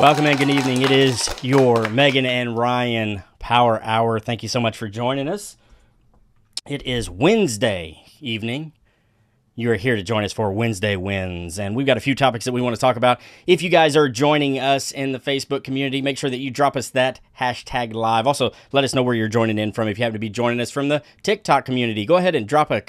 Welcome and good evening. It is your Megan and Ryan Power Hour. Thank you so much for joining us. It is Wednesday evening. You're here to join us for Wednesday Wins, and we've got a few topics that we want to talk about. If you guys are joining us in the Facebook community, make sure that you drop us that hashtag live. Also, let us know where you're joining in from. If you happen to be joining us from the TikTok community, go ahead and drop a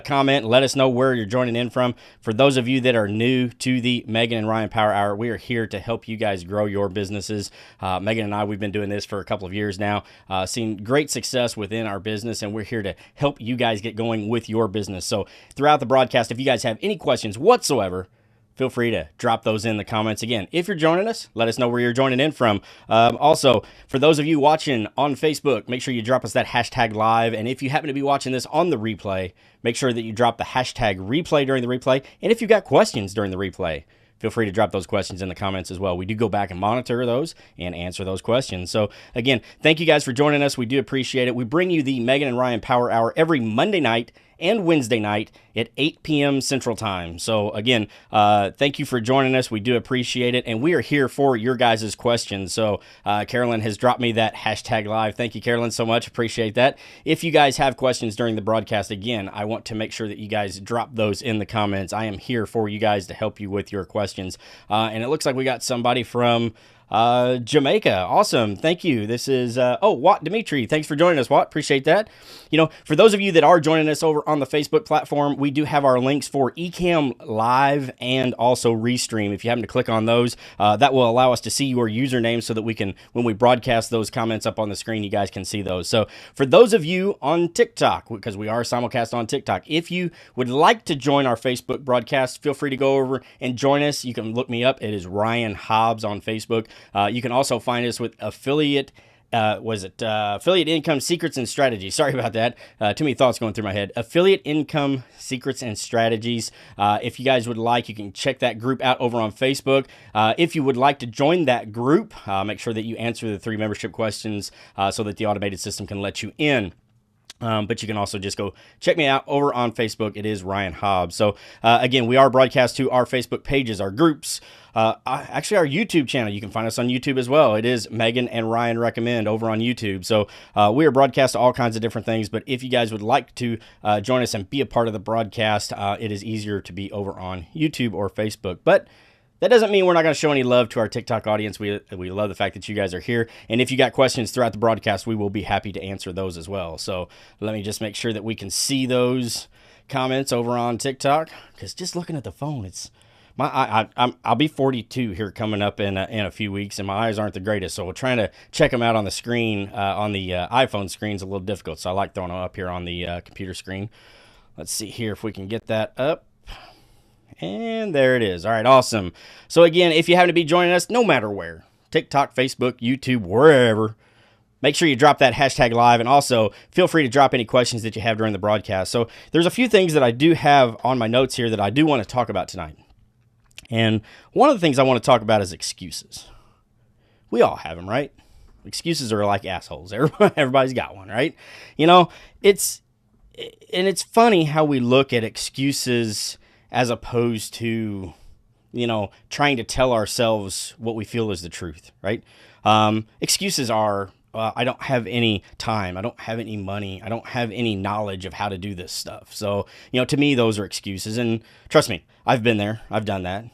comment. Let us know where you're joining in from. For those of you that are new to the Megan and Ryan Power Hour, we are here to help you guys grow your businesses. Megan and I, we've been doing this for a couple of years now, seen great success within our business, and we're here to help you guys get going with your business. So throughout the broadcast, if you guys have any questions whatsoever, feel free to drop those in the comments. Again, if you're joining us, let us know where you're joining in from. Also, for those of you watching on Facebook, make sure you drop us that hashtag live. And if you happen to be watching this on the replay, make sure that you drop the hashtag replay during the replay. And if you've got questions during the replay, feel free to drop those questions in the comments as well. We do go back and monitor those and answer those questions. So again, thank you guys for joining us. We do appreciate it. We bring you the Megan and Ryan Power Hour every Monday night and Wednesday night at 8 p.m. Central Time. So again, thank you for joining us. We do appreciate it. And we are here for your guys' questions. So Carolyn has dropped me that hashtag live. Thank you, Carolyn, so much. Appreciate that. If you guys have questions during the broadcast, again, I want to make sure that you guys drop those in the comments. I am here for you guys to help you with your questions. And it looks like we got somebody from Jamaica. Awesome. Thank you. This is, Watt Dimitri. Thanks for joining us, Watt. Appreciate that. You know, for those of you that are joining us over on the Facebook platform, we do have our links for Ecamm Live and also Restream. If you happen to click on those, that will allow us to see your username so that we can, when we broadcast those comments up on the screen, you guys can see those. So for those of you on TikTok, because we are simulcast on TikTok, if you would like to join our Facebook broadcast, feel free to go over and join us. You can look me up. It is Ryan Hobbs on Facebook. You can also find us with Affiliate Income Secrets and Strategies. Sorry about that. Too many thoughts going through my head. Affiliate Income Secrets and Strategies. If you guys would like, you can check that group out over on Facebook. If you would like to join that group, make sure that you answer the 3 membership questions so that the automated system can let you in. But you can also just go check me out over on Facebook. It is Ryan Hobbs. So again, we are broadcast to our Facebook pages, our groups, actually our YouTube channel. You can find us on YouTube as well. It is Megan and Ryan Recommend over on YouTube. So we are broadcast to all kinds of different things. But if you guys would like to join us and be a part of the broadcast, it is easier to be over on YouTube or Facebook. But that doesn't mean we're not going to show any love to our TikTok audience. We love the fact that you guys are here. And if you got questions throughout the broadcast, we will be happy to answer those as well. So let me just make sure that we can see those comments over on TikTok. Because just looking at the phone, it's I'll be 42 here coming up in a few weeks, and my eyes aren't the greatest. So trying to check them out on the screen, on the iPhone screen is a little difficult. So I like throwing them up here on the computer screen. Let's see here if we can get that up. And there it is. All right, awesome. So again, if you happen to be joining us, no matter where, TikTok, Facebook, YouTube, wherever, make sure you drop that hashtag live. And also feel free to drop any questions that you have during the broadcast. So there's a few things that I do have on my notes here that I do want to talk about tonight. And one of the things I want to talk about is excuses. We all have them, right? Excuses are like assholes. Everybody's got one, right? You know, it's funny how we look at excuses as opposed to, you know, trying to tell ourselves what we feel is the truth, right? Excuses are, I don't have any time. I don't have any money. I don't have any knowledge of how to do this stuff. So, you know, to me, those are excuses. And trust me, I've been there. I've done that.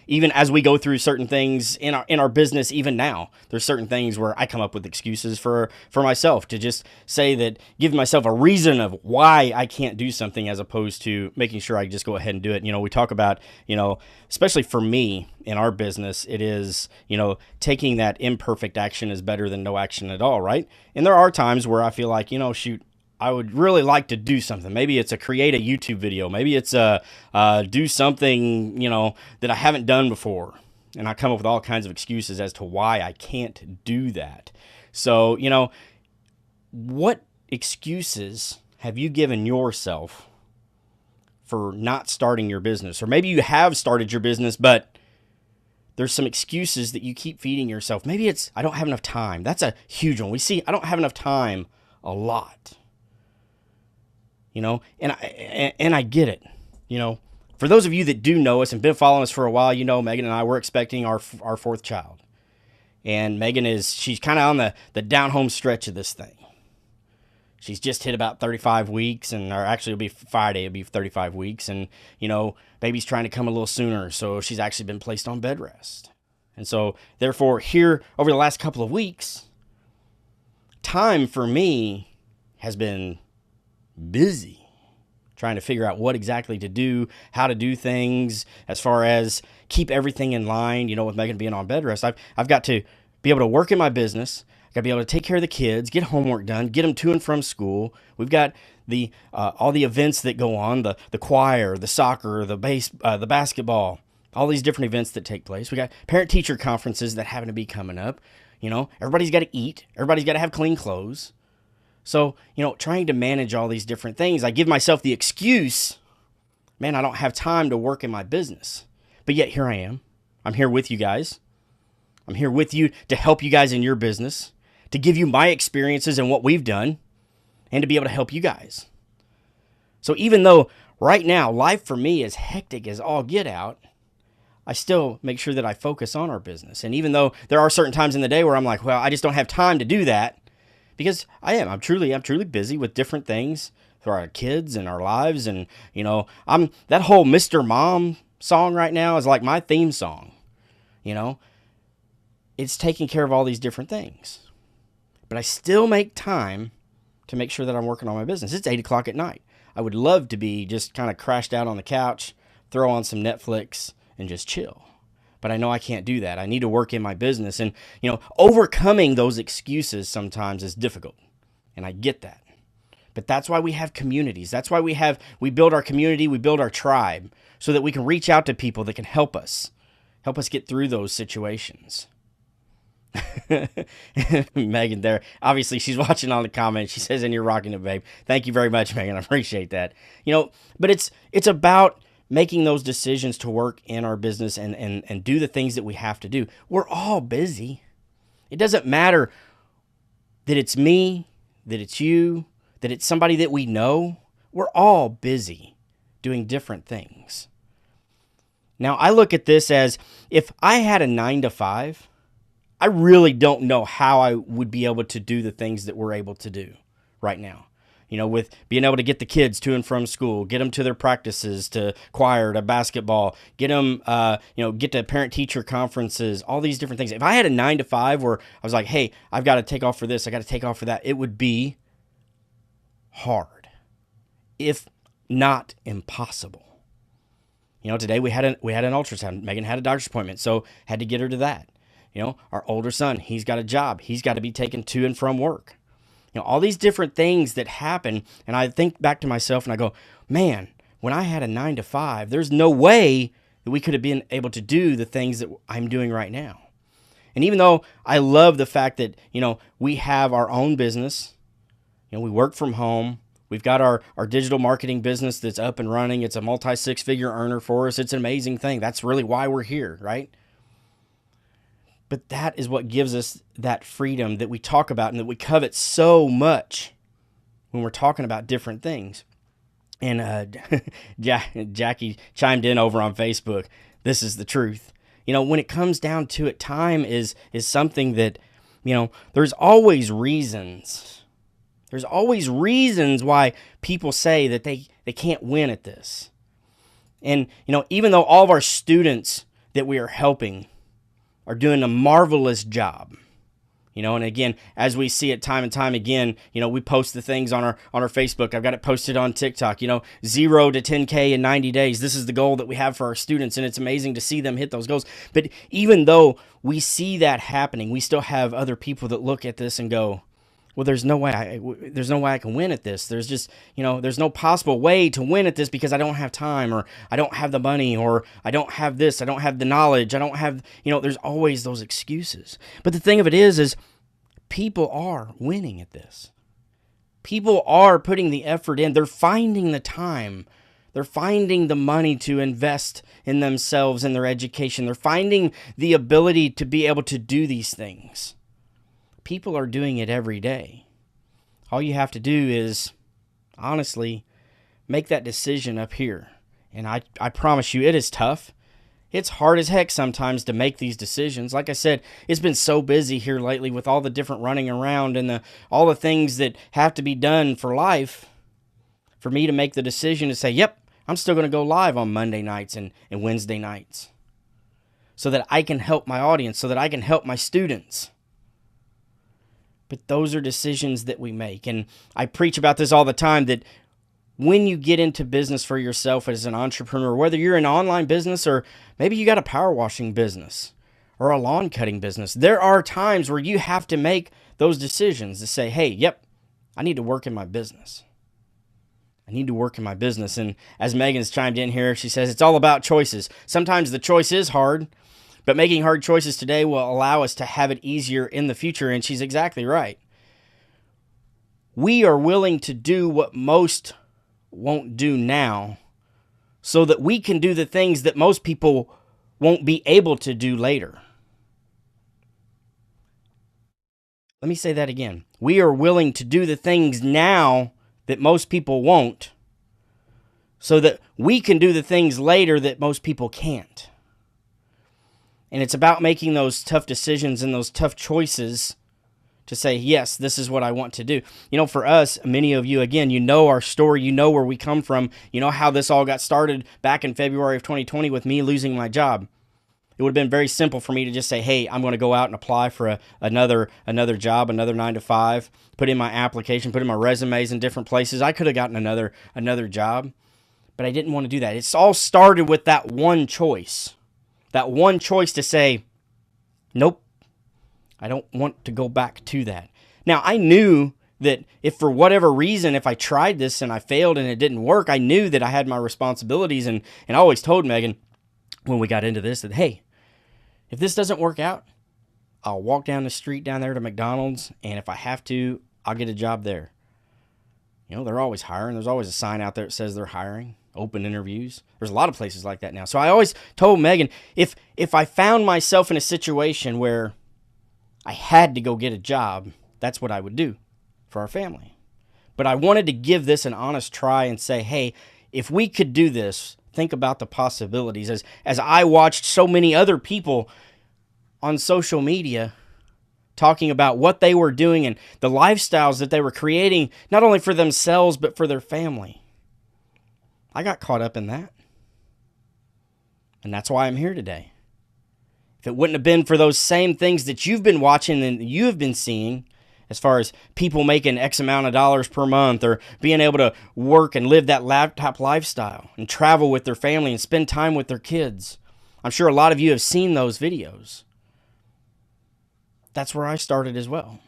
Even as we go through certain things in our business, even now, there's certain things where I come up with excuses for myself to just say that, give myself a reason of why I can't do something as opposed to making sure I just go ahead and do it. You know, we talk about, you know, especially for me in our business, it is, you know, taking that imperfect action is better than no action at all. Right. And there are times where I feel like, you know, shoot, I would really like to do something. Maybe it's create a YouTube video. Maybe it's do something, you know, that I haven't done before. And I come up with all kinds of excuses as to why I can't do that. So, you know, what excuses have you given yourself for not starting your business? Or maybe you have started your business, but there's some excuses that you keep feeding yourself. Maybe it's, I don't have enough time. That's a huge one. We see, I don't have enough time a lot. You know, and I get it. You know, For those of you that do know us and been following us for a while, you know Megan and I, we're expecting our fourth child. And Megan she's kind of on the down home stretch of this thing. She's just hit about 35 weeks, or actually it'll be Friday, it'll be 35 weeks. And, baby's trying to come a little sooner. So she's actually been placed on bed rest. And so therefore here over the last couple of weeks, time for me has been busy. Trying to figure out what exactly to do, how to do things, as far as keep everything in line, with Megan being on bed rest. I've got to be able to work in my business. I've got to be able to take care of the kids, get homework done, get them to and from school. We've got the all the events that go on, the choir, the soccer, the basketball, all these different events that take place. We got parent-teacher conferences that happen to be coming up. Everybody's got to eat. Everybody's got to have clean clothes. So, trying to manage all these different things, I give myself the excuse, man, I don't have time to work in my business. But yet here I am. I'm here with you guys. I'm here with you to help you guys in your business, to give you my experiences and what we've done, and to be able to help you guys. So even though right now life for me is hectic as all get out, I still make sure that I focus on our business. And even though there are certain times in the day where I'm like, well, I just don't have time to do that, because I'm truly busy with different things for our kids and our lives. And, that whole Mr. Mom song right now is like my theme song. It's taking care of all these different things. But I still make time to make sure that I'm working on my business. It's 8 o'clock at night. I would love to be just kind of crashed out on the couch, throw on some Netflix, and just chill. But I know I can't do that. I need to work in my business. And, overcoming those excuses sometimes is difficult. And I get that. But that's why we have communities. That's why we build our community, we build our tribe, so that we can reach out to people that can help us get through those situations. Megan there, obviously she's watching on the comments. She says, and you're rocking it, babe. Thank you very much, Megan. I appreciate that. But it's about making those decisions to work in our business and do the things that we have to do. We're all busy. It doesn't matter that it's me, that it's you, that it's somebody that we know. We're all busy doing different things. Now, I look at this as if I had a 9-to-5, I really don't know how I would be able to do the things that we're able to do right now. With being able to get the kids to and from school, get them to their practices, to choir, to basketball, get them, get to parent-teacher conferences, all these different things. If I had a 9-to-5 where I was like, hey, I've got to take off for this, I got to take off for that, it would be hard, if not impossible. Today we had an ultrasound. Megan had a doctor's appointment, so had to get her to that. Our older son, he's got a job. He's got to be taken to and from work. All these different things that happen, and I think back to myself and I go, man, when I had a 9-to-5, there's no way that we could have been able to do the things that I'm doing right now. And even though I love the fact that, we have our own business, we work from home, we've got our digital marketing business that's up and running. It's a multi-six-figure earner for us. It's an amazing thing. That's really why we're here, right? But that is what gives us that freedom that we talk about and that we covet so much when we're talking about different things. And Jackie chimed in over on Facebook. This is the truth. When it comes down to it, time is something that, there's always reasons. There's always reasons why people say that they can't win at this. And, even though all of our students that we are helping are doing a marvelous job. And again, as we see it time and time again, we post the things on our Facebook. I've got it posted on TikTok, 0 to 10K in 90 days. This is the goal that we have for our students, and it's amazing to see them hit those goals. But even though we see that happening, we still have other people that look at this and go, well, there's no way I can win at this. There's just, there's no possible way to win at this because I don't have time, or I don't have the money, or I don't have this, I don't have the knowledge, I don't have, there's always those excuses. But the thing of it is people are winning at this. People are putting the effort in. They're finding the time. They're finding the money to invest in themselves and their education. They're finding the ability to be able to do these things. People are doing it every day. All you have to do is, honestly, make that decision up here And I promise you, it is tough. It's hard as heck sometimes to make these decisions. Like I said, it's been so busy here lately with all the different running around and all the things that have to be done for life, for me to make the decision to say, yep, I'm still going to go live on Monday nights and Wednesday nights so that I can help my audience, so that I can help my students. But those are decisions that we make. And I preach about this all the time, that when you get into business for yourself as an entrepreneur, whether you're in online business or maybe you got a power washing business or a lawn cutting business, there are times where you have to make those decisions to say, hey, yep, I need to work in my business. I need to work in my business. And as Megan's chimed in here, she says it's all about choices. Sometimes the choice is hard, but making hard choices today will allow us to have it easier in the future. And she's exactly right. We are willing to do what most won't do now so that we can do the things that most people won't be able to do later. Let me say that again. We are willing to do the things now that most people won't so that we can do the things later that most people can't. And it's about making those tough decisions and those tough choices to say, yes, this is what I want to do. You know, for us, many of you, again, you know our story, you know where we come from, you know how this all got started back in February of 2020 with me losing my job. It would have been very simple for me to just say, hey, I'm going to go out and apply for another job, another 9-to-5, put in my application, put in my resumes in different places. I could have gotten another job, but I didn't want to do that. It's all started with that one choice to say, nope, I don't want to go back to that. Now, I knew that if for whatever reason, if I tried this and I failed and it didn't work, I knew that I had my responsibilities. And I always told Megan when we got into this that, hey, if this doesn't work out, I'll walk down the street down there to McDonald's, and if I have to, I'll get a job there. You know, they're always hiring. There's always a sign out there that says they're hiring, open interviews. There's a lot of places like that now. So I always told Megan, if I found myself in a situation where I had to go get a job, that's what I would do for our family. But I wanted to give this an honest try and say, hey, if we could do this, think about the possibilities. As I watched so many other people on social media talking about what they were doing and the lifestyles that they were creating, not only for themselves, but for their family. I got caught up in that. And that's why I'm here today. If it wouldn't have been for those same things that you've been watching and you have been seeing, as far as people making X amount of dollars per month or being able to work and live that laptop lifestyle and travel with their family and spend time with their kids. I'm sure a lot of you have seen those videos. That's where I started as well.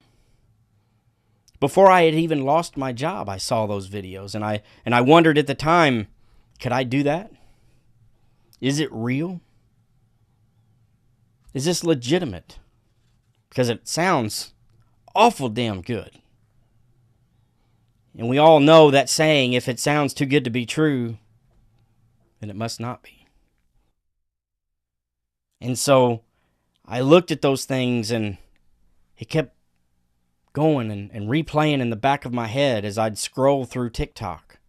Before I had even lost my job, I saw those videos and I wondered at the time, could I do that? Is it real? Is this legitimate? Because it sounds awful damn good. And we all know that saying, if it sounds too good to be true, then it must not be. And so I looked at those things and it kept going and replaying in the back of my head as I'd scroll through TikTok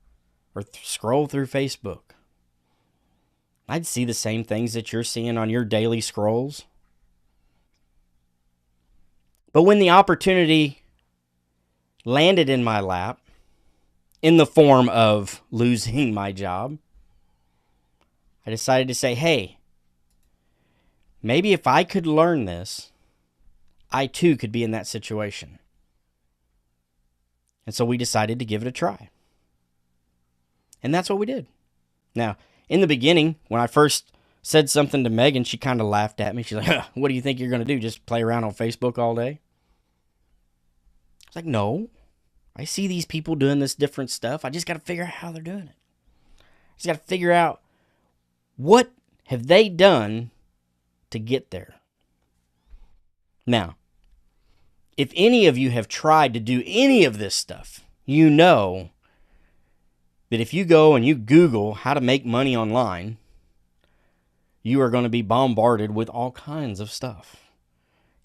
or scroll through Facebook. I'd see the same things that you're seeing on your daily scrolls. But when the opportunity landed in my lap, in the form of losing my job, I decided to say, hey, maybe if I could learn this, I too could be in that situation. And so we decided to give it a try. And that's what we did. Now, in the beginning, when I first said something to Megan, she kind of laughed at me. She's like, huh, what do you think you're going to do? Just play around on Facebook all day? I was like, no. I see these people doing this different stuff. I just got to figure out how they're doing it. I just got to figure out what have they done to get there. Now, if any of you have tried to do any of this stuff, you know that if you go and you Google how to make money online, you are going to be bombarded with all kinds of stuff.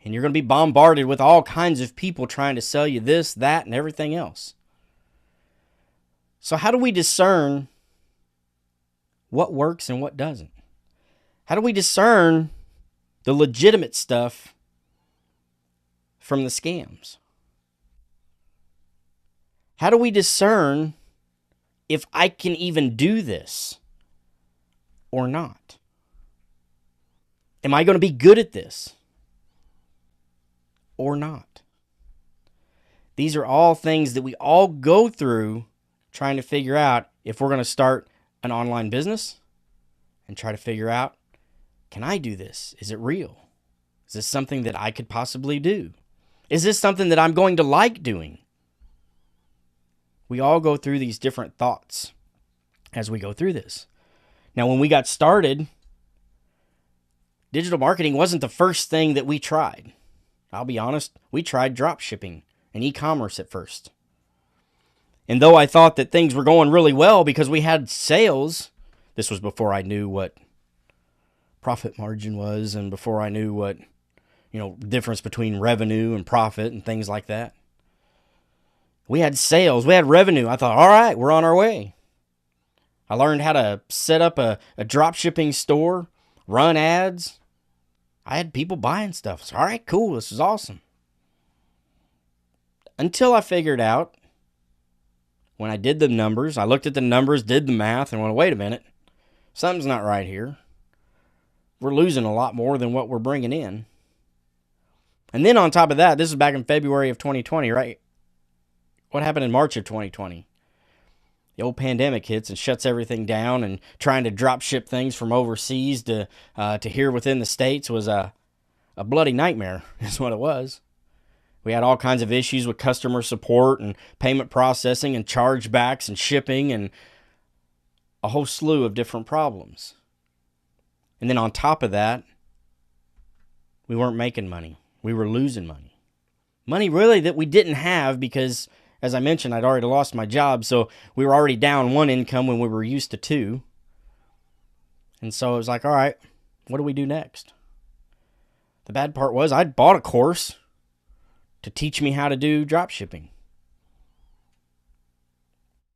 And you're going to be bombarded with all kinds of people trying to sell you this, that, and everything else. So how do we discern what works and what doesn't? How do we discern the legitimate stuff from the scams? How do we discern if I can even do this or not? Am I going to be good at this or not? These are all things that we all go through trying to figure out if we're going to start an online business and try to figure out, can I do this? Is it real? Is this something that I could possibly do? Is this something that I'm going to like doing? We all go through these different thoughts as we go through this. Now, when we got started, digital marketing wasn't the first thing that we tried. I'll be honest, we tried drop shipping and e-commerce at first. And though I thought that things were going really well because we had sales, this was before I knew what profit margin was and before I knew what, difference between revenue and profit and things like that. We had sales, we had revenue. I thought, all right, we're on our way. I learned how to set up a drop shipping store, run ads. I had people buying stuff. So, all right, cool, this is awesome. Until I figured out, when I did the numbers, I looked at the numbers, did the math, and went, wait a minute, something's not right here. We're losing a lot more than what we're bringing in. And then on top of that, this is back in February of 2020, right? What happened in March of 2020? The old pandemic hits and shuts everything down, and trying to drop ship things from overseas to here within the States was a bloody nightmare, is what it was. We had all kinds of issues with customer support and payment processing and chargebacks and shipping and a whole slew of different problems. And then on top of that, we weren't making money. We were losing money. Money really that we didn't have because, as I mentioned, I'd already lost my job, so we were already down one income when we were used to two. And so it was like, all right, what do we do next? The bad part was I'd bought a course to teach me how to do drop shipping.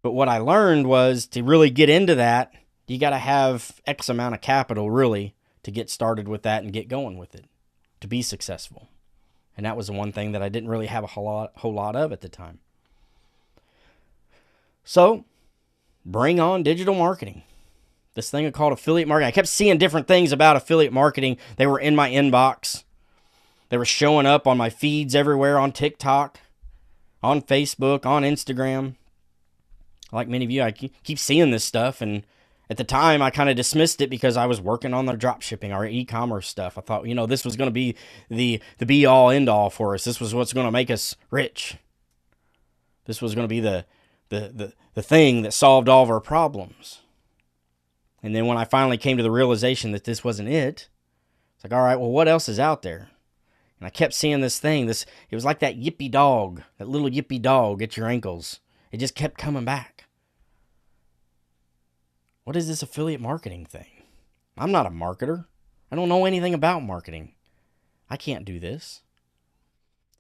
But what I learned was to really get into that, you got to have X amount of capital really to get started with that and get going with it, to be successful. And that was the one thing that I didn't really have a whole lot of at the time. So, bring on digital marketing. This thing called affiliate marketing. I kept seeing different things about affiliate marketing. They were in my inbox. They were showing up on my feeds everywhere, on TikTok, on Facebook, on Instagram. Like many of you, I keep seeing this stuff. And at the time, I kind of dismissed it because I was working on the drop shipping or e-commerce stuff. I thought, this was going to be the be-all, end-all for us. This was what's going to make us rich. This was going to be the thing that solved all of our problems. And then when I finally came to the realization that this wasn't it, it's like, all right, well, what else is out there? And I kept seeing this thing. It was like that yippy dog, that little yippy dog at your ankles. It just kept coming back. What is this affiliate marketing thing? I'm not a marketer. I don't know anything about marketing. I can't do this.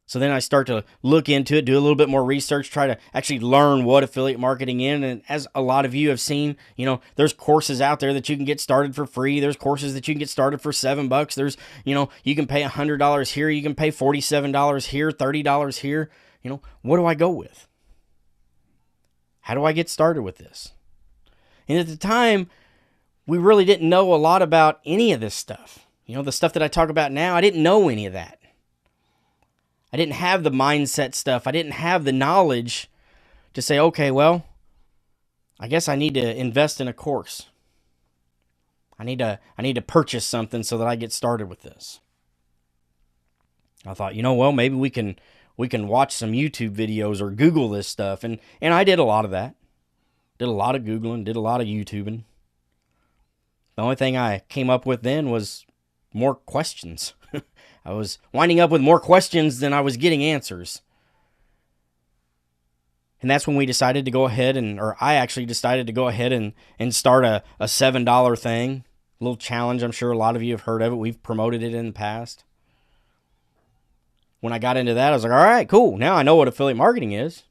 So then I start to look into it, do a little bit more research, try to actually learn what affiliate marketing is. And as a lot of you have seen, there's courses out there that you can get started for free. There's courses that you can get started for $7. There's, you can pay $100 here. You can pay $47 here, $30 here. What do I go with? How do I get started with this? And at the time, we really didn't know a lot about any of this stuff. The stuff that I talk about now, I didn't know any of that. I didn't have the mindset stuff. I didn't have the knowledge to say, okay, well, I guess I need to invest in a course. I need to purchase something so that I get started with this. I thought, well, maybe we can watch some YouTube videos or Google this stuff. And I did a lot of that. Did a lot of Googling, did a lot of YouTubing. The only thing I came up with then was more questions. I was winding up with more questions than I was getting answers. And that's when we decided to go ahead I actually decided to go ahead and start a $7 thing. A little challenge. I'm sure a lot of you have heard of it. We've promoted it in the past. When I got into that, I was like, all right, cool. Now I know what affiliate marketing is.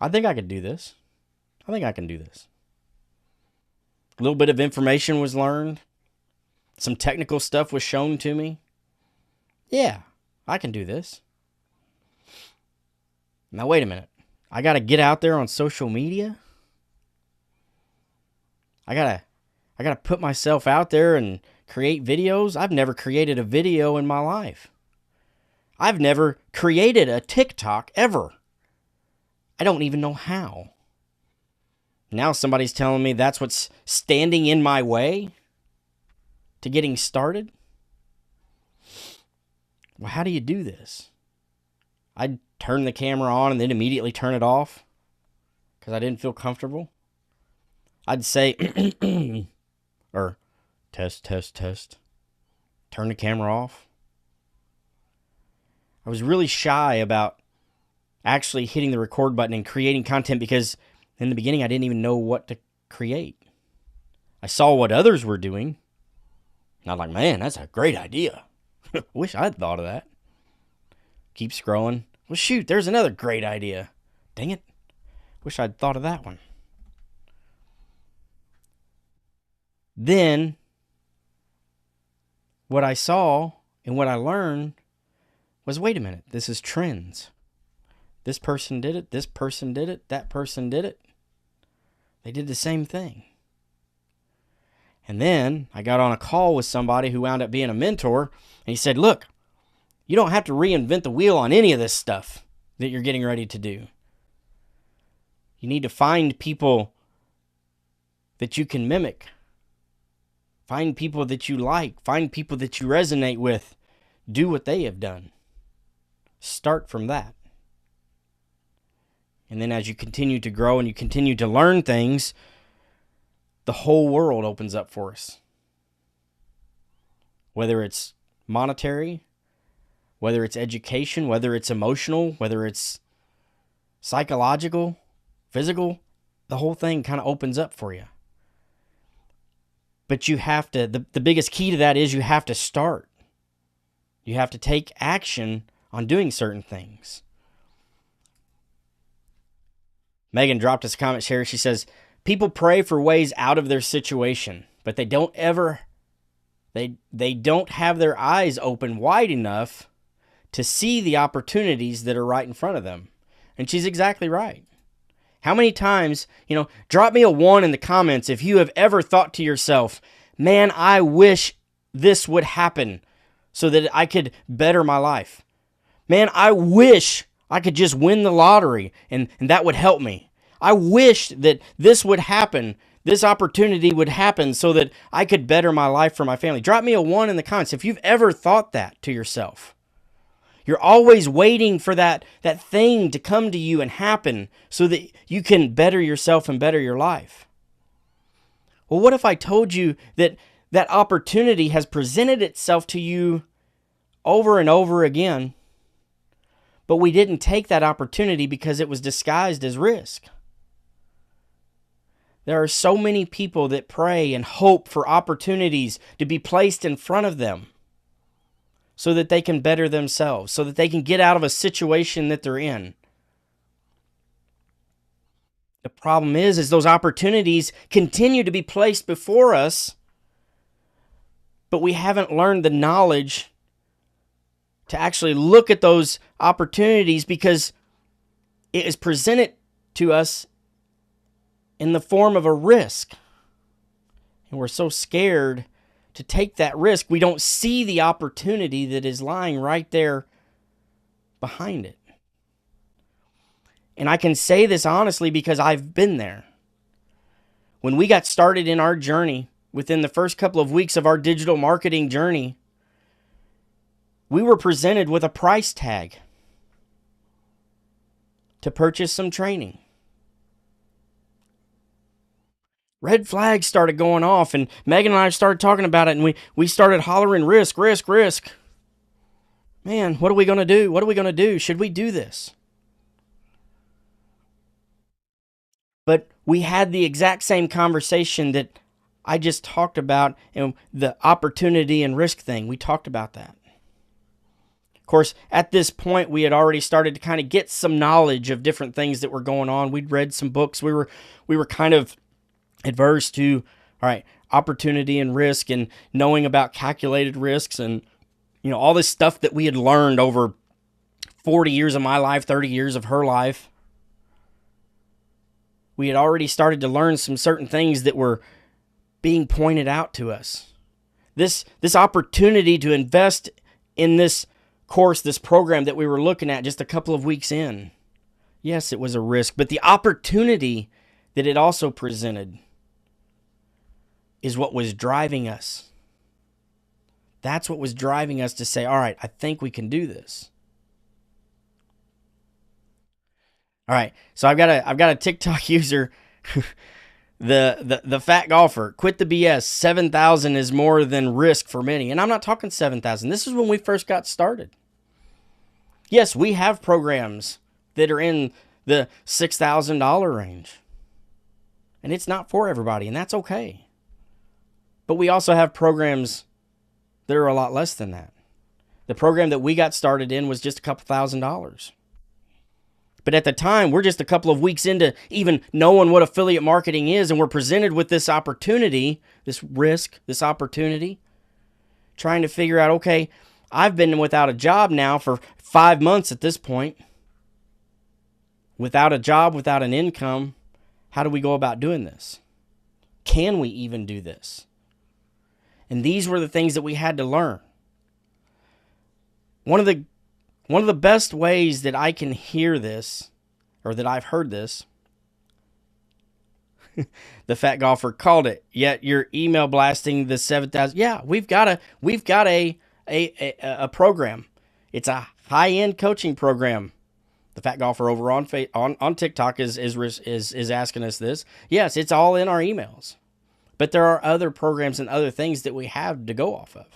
I think I could do this. I think I can do this. A little bit of information was learned. Some technical stuff was shown to me. Yeah, I can do this. Now, wait a minute. I got to get out there on social media? I got to put myself out there and create videos? I've never created a video in my life. I've never created a TikTok ever. I don't even know how. Now somebody's telling me that's what's standing in my way to getting started? Well, how do you do this? I'd turn the camera on and then immediately turn it off because I didn't feel comfortable. I'd say, or test. Turn the camera off. I was really shy about actually hitting the record button and creating content because in the beginning I didn't even know what to create. I saw what others were doing. And I'm like, man, that's a great idea. Wish I'd thought of that. Keep scrolling. Well, shoot, there's another great idea. Dang it. Wish I'd thought of that one. Then, what I saw and what I learned was, wait a minute, this is trends. This person did it, this person did it, that person did it. They did the same thing. And then I got on a call with somebody who wound up being a mentor, and he said, look, you don't have to reinvent the wheel on any of this stuff that you're getting ready to do. You need to find people that you can mimic. Find people that you like. Find people that you resonate with. Do what they have done. Start from that. And then as you continue to grow and you continue to learn things, the whole world opens up for us. Whether it's monetary, whether it's education, whether it's emotional, whether it's psychological, physical, the whole thing kind of opens up for you. But you have to, the biggest key to that is you have to start. You have to take action on doing certain things. Megan dropped us a comment here. She says, people pray for ways out of their situation, but they don't have their eyes open wide enough to see the opportunities that are right in front of them. And she's exactly right. How many times, drop me a 1 in the comments if you have ever thought to yourself, man, I wish this would happen so that I could better my life. Man, I wish I could just win the lottery and that would help me. I wish that this would happen, this opportunity would happen so that I could better my life for my family. Drop me a 1 in the comments if you've ever thought that to yourself. You're always waiting for that thing to come to you and happen so that you can better yourself and better your life. Well, what if I told you that that opportunity has presented itself to you over and over again, but we didn't take that opportunity because it was disguised as risk? There are so many people that pray and hope for opportunities to be placed in front of them so that they can better themselves, so that they can get out of a situation that they're in. The problem is those opportunities continue to be placed before us, but we haven't learned the knowledge to actually look at those opportunities because it is presented to us in the form of a risk. And we're so scared to take that risk, we don't see the opportunity that is lying right there behind it. And I can say this honestly because I've been there. When we got started in our journey, within the first couple of weeks of our digital marketing journey, we were presented with a price tag to purchase some training. Red flags started going off, and Megan and I started talking about it, and we started hollering, risk. Man, what are we going to do? What are we going to do? Should we do this? But we had the exact same conversation that I just talked about, and the opportunity and risk thing. We talked about that. Of course, at this point, we had already started to kind of get some knowledge of different things that were going on. We'd read some books. We were kind of adverse to All right, opportunity and risk and knowing about calculated risks and, all this stuff that we had learned over 40 years of my life, 30 years of her life. We had already started to learn some certain things that were being pointed out to us. This opportunity to invest in this course, this program that we were looking at just a couple of weeks in. Yes, it was a risk, but the opportunity that it also presented is what was driving us. That's what was driving us to say, all right, I think we can do this. All right, so I've got a TikTok user, the fat golfer. Quit the BS. 7,000 is more than risk for many, and I'm not talking 7,000. This is when we first got started. Yes, we have programs that are in the $6,000 range, and it's not for everybody, and that's okay. But we also have programs that are a lot less than that. The program that we got started in was just a couple $1,000s. But at the time, we're just a couple of weeks into even knowing what affiliate marketing is, and we're presented with this opportunity, this risk, this opportunity, trying to figure out, okay, I've been without a job now for 5 months at this point. Without a job, without an income, how do we go about doing this? Can we even do this? And these were the things that we had to learn. One of the best ways that I can hear this, or that I've heard this, the fat golfer called it. Yet you're email blasting the 7,000. Yeah, we've got a program. It's a high-end coaching program. The fat golfer over on TikTok is asking us this. Yes, it's all in our emails, but there are other programs and other things that we have to go off of.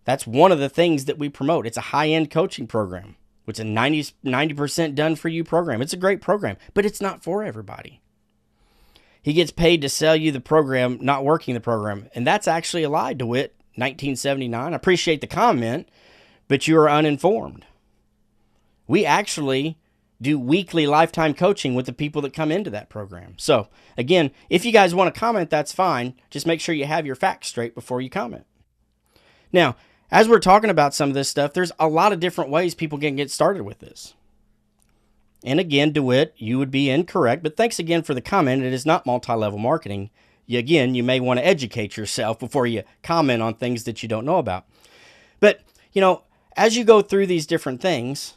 That's one of the things that we promote. It's a high-end coaching program. It's a 90% done for you program. It's a great program, but it's not for everybody. He gets paid to sell you the program, not working the program. And that's actually a lie, DeWitt, 1979. I appreciate the comment, but you are uninformed. We actually do weekly lifetime coaching with the people that come into that program. So, again, if you guys want to comment, that's fine. Just make sure you have your facts straight before you comment. Now, as we're talking about some of this stuff, there's a lot of different ways people can get started with this. And again, DeWitt, you would be incorrect, but thanks again for the comment. It is not multi-level marketing. You may want to educate yourself before you comment on things that you don't know about. But, as you go through these different things,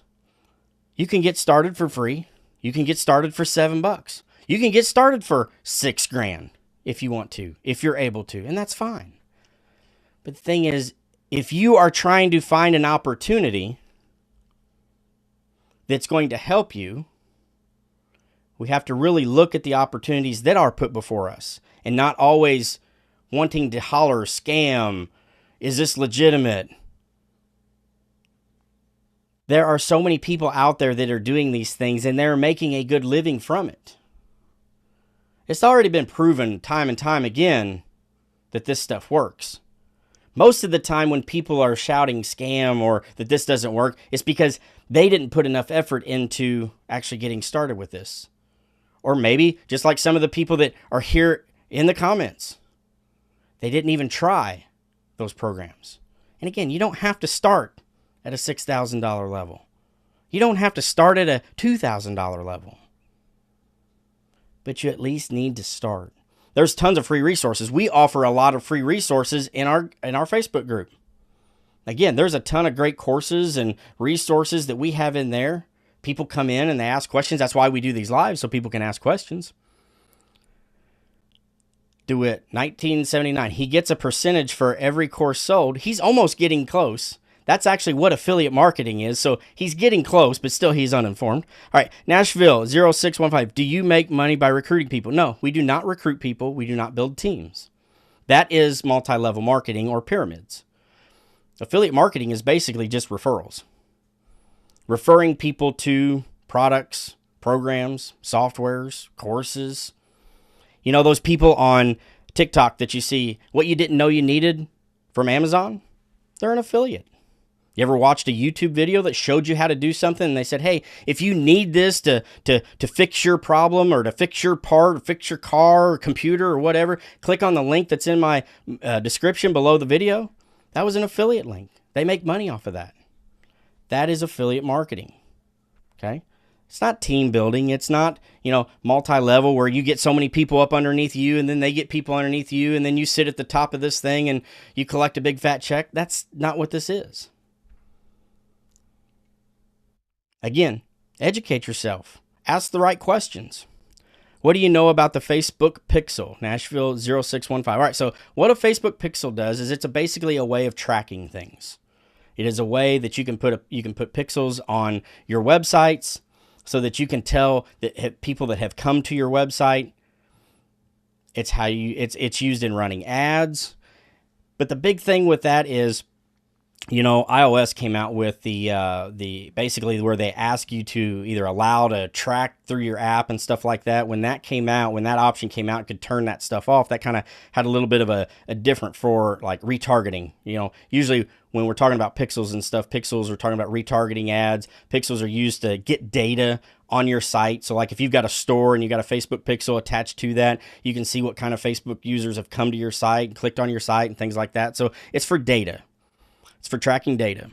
you can get started for free. You can get started for $7. You can get started for $6,000 if you want to, if you're able to, and that's fine. But the thing is, if you are trying to find an opportunity that's going to help you, we have to really look at the opportunities that are put before us and not always wanting to holler, scam, is this legitimate? There are so many people out there that are doing these things and they're making a good living from it. It's already been proven time and time again that this stuff works. Most of the time when people are shouting scam or that this doesn't work, it's because they didn't put enough effort into actually getting started with this. Or maybe, just like some of the people that are here in the comments, they didn't even try those programs. And again, you don't have to start at a $6,000 level. You don't have to start at a $2,000 level. But you at least need to start. There's tons of free resources. We offer a lot of free resources in our Facebook group. Again, there's a ton of great courses and resources that we have in there. People come in and they ask questions. That's why we do these lives, so people can ask questions. DeWitt, 1979. He gets a percentage for every course sold. He's almost getting close. That's actually what affiliate marketing is. So he's getting close, but still he's uninformed. All right, Nashville 0615. Do you make money by recruiting people? No, we do not recruit people. We do not build teams. That is multi-level marketing or pyramids. Affiliate marketing is basically just referrals. Referring people to products, programs, softwares, courses. Those people on TikTok that you see, what you didn't know you needed from Amazon, they're an affiliate. You ever watched a YouTube video that showed you how to do something and they said, hey, if you need this to fix your problem or to fix your part or fix your car or computer or whatever, click on the link that's in my description below the video? That was an affiliate link. They make money off of that. That is affiliate marketing. Okay? It's not team building. It's not, multi-level where you get so many people up underneath you and then they get people underneath you and then you sit at the top of this thing and you collect a big fat check. That's not what this is. Again, educate yourself. Ask the right questions. What do you know about the Facebook Pixel? Nashville 0615. All right, so what a Facebook Pixel does is it's basically a way of tracking things. It is a way that you can put pixels on your websites so that you can tell that people that have come to your website. It's used in running ads. But the big thing with that is, iOS came out with the basically where they ask you to either allow to track through your app and stuff like that. When that option came out, it could turn that stuff off. That kind of had a little bit of a different for like retargeting. Usually when we're talking about pixels and stuff, pixels are talking about retargeting ads. Pixels are used to get data on your site. So like if you've got a store and you got a Facebook pixel attached to that, you can see what kind of Facebook users have come to your site and clicked on your site and things like that. So it's for data. It's for tracking data.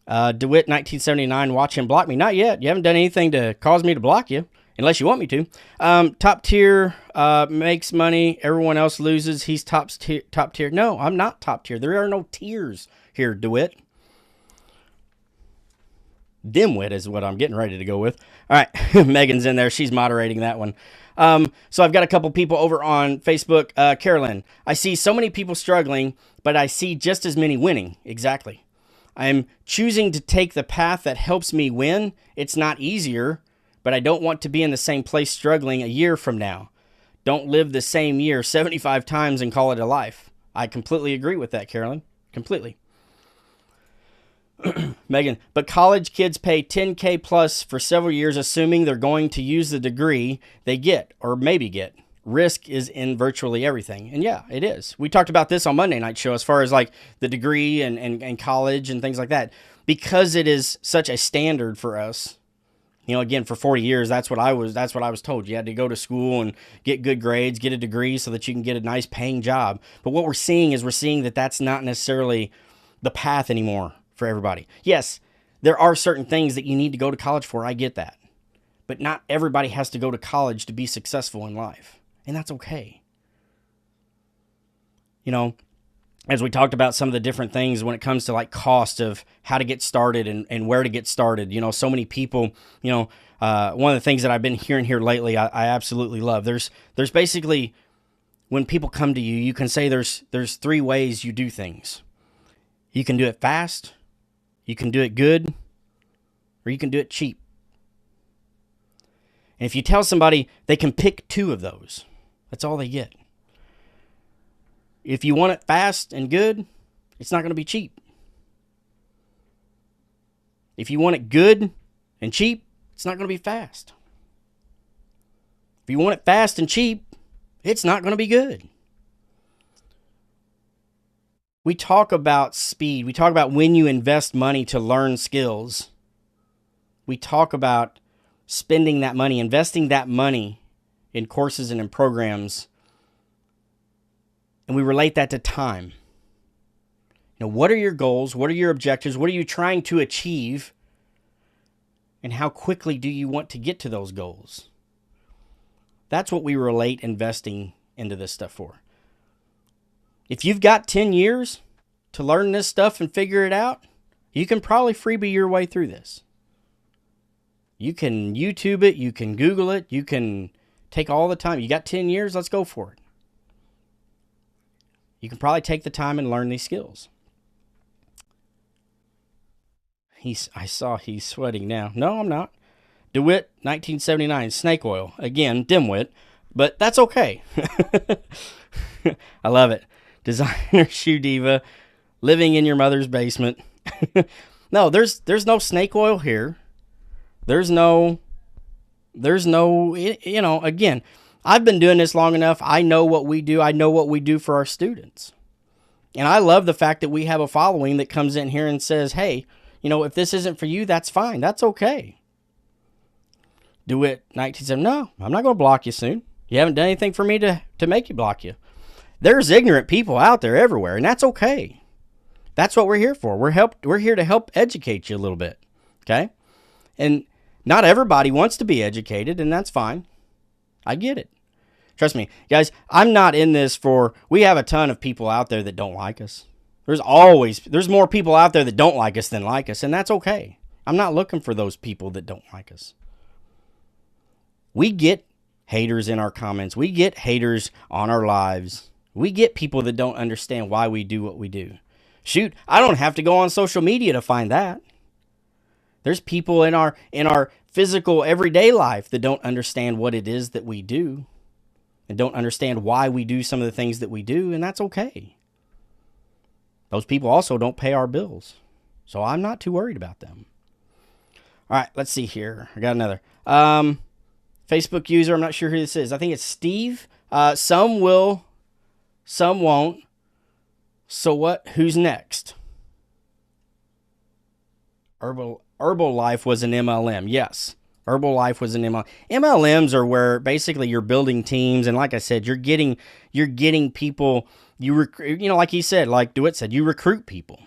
DeWitt 1979, watch him block me. Not yet. You haven't done anything to cause me to block you, unless you want me to. Top tier makes money. Everyone else loses. He's top tier. No, I'm not top tier. There are no tiers here, DeWitt. Dimwit is what I'm getting ready to go with. All right, Megan's in there. She's moderating that one. So I've got a couple people over on Facebook. Carolyn, I see so many people struggling, but I see just as many winning. Exactly. I'm choosing to take the path that helps me win. It's not easier, but I don't want to be in the same place struggling a year from now. Don't live the same year 75 times and call it a life. I completely agree with that, Carolyn. Completely. Megan, but college kids pay $10K plus for several years, assuming they're going to use the degree they get or maybe get. Risk is in virtually everything. And yeah, it is. We talked about this on Monday Night Show as far as like the degree and college and things like that. Because it is such a standard for us. Again, for 40 years, that's what I was told. You had to go to school and get good grades, get a degree so that you can get a nice paying job. But what we're seeing that that's not necessarily the path anymore for everybody. Yes, there are certain things that you need to go to college for. I get that. But not everybody has to go to college to be successful in life. And that's okay. As we talked about some of the different things when it comes to like cost of how to get started and where to get started, so many people, one of the things that I've been hearing here lately, I absolutely love. There's basically, when people come to you, you can say there's 3 ways you do things. You can do it fast, you can do it good, or you can do it cheap. And if you tell somebody they can pick 2 of those, that's all they get. If you want it fast and good, it's not going to be cheap. If you want it good and cheap, it's not going to be fast. If you want it fast and cheap, it's not going to be good. We talk about speed. We talk about when you invest money to learn skills. We talk about spending that money, investing that money in courses and in programs. And we relate that to time. What are your goals? What are your objectives? What are you trying to achieve? And how quickly do you want to get to those goals? That's what we relate investing into this stuff for. If you've got 10 years to learn this stuff and figure it out, you can probably freebie your way through this. You can YouTube it, you can Google it, you can take all the time. You got 10 years, let's go for it. You can probably take the time and learn these skills. I saw he's sweating now. No, I'm not. DeWitt, 1979, snake oil. Again, dimwit, but that's okay. I love it. Designer shoe diva, living in your mother's basement. No, there's no snake oil here. There's no, again, I've been doing this long enough. I know what we do. I know what we do for our students. And I love the fact that we have a following that comes in here and says, hey, if this isn't for you, that's fine. That's okay. Do it 1970. No, I'm not going to block you soon. You haven't done anything for me to make you block you. There's ignorant people out there everywhere, and that's okay. That's what we're here for. We're here to help educate you a little bit, okay? And not everybody wants to be educated, and that's fine. I get it. Trust me, guys, I'm not in this we have a ton of people out there that don't like us. There's more people out there that don't like us than like us, and that's okay. I'm not looking for those people that don't like us. We get haters in our comments. We get haters on our lives. We get people that don't understand why we do what we do. Shoot, I don't have to go on social media to find that. There's people in our physical everyday life that don't understand what it is that we do and don't understand why we do some of the things that we do, and that's okay. Those people also don't pay our bills, so I'm not too worried about them. All right, let's see here. I got another. Facebook user, I'm not sure who this is. I think it's Steve. Some will, some won't. So what? Who's next? Herbalife was an MLM. Yes. Herbalife was an MLM. MLMs are where basically you're building teams, and like I said, you're getting people. Like he said, like DeWitt said, you recruit people.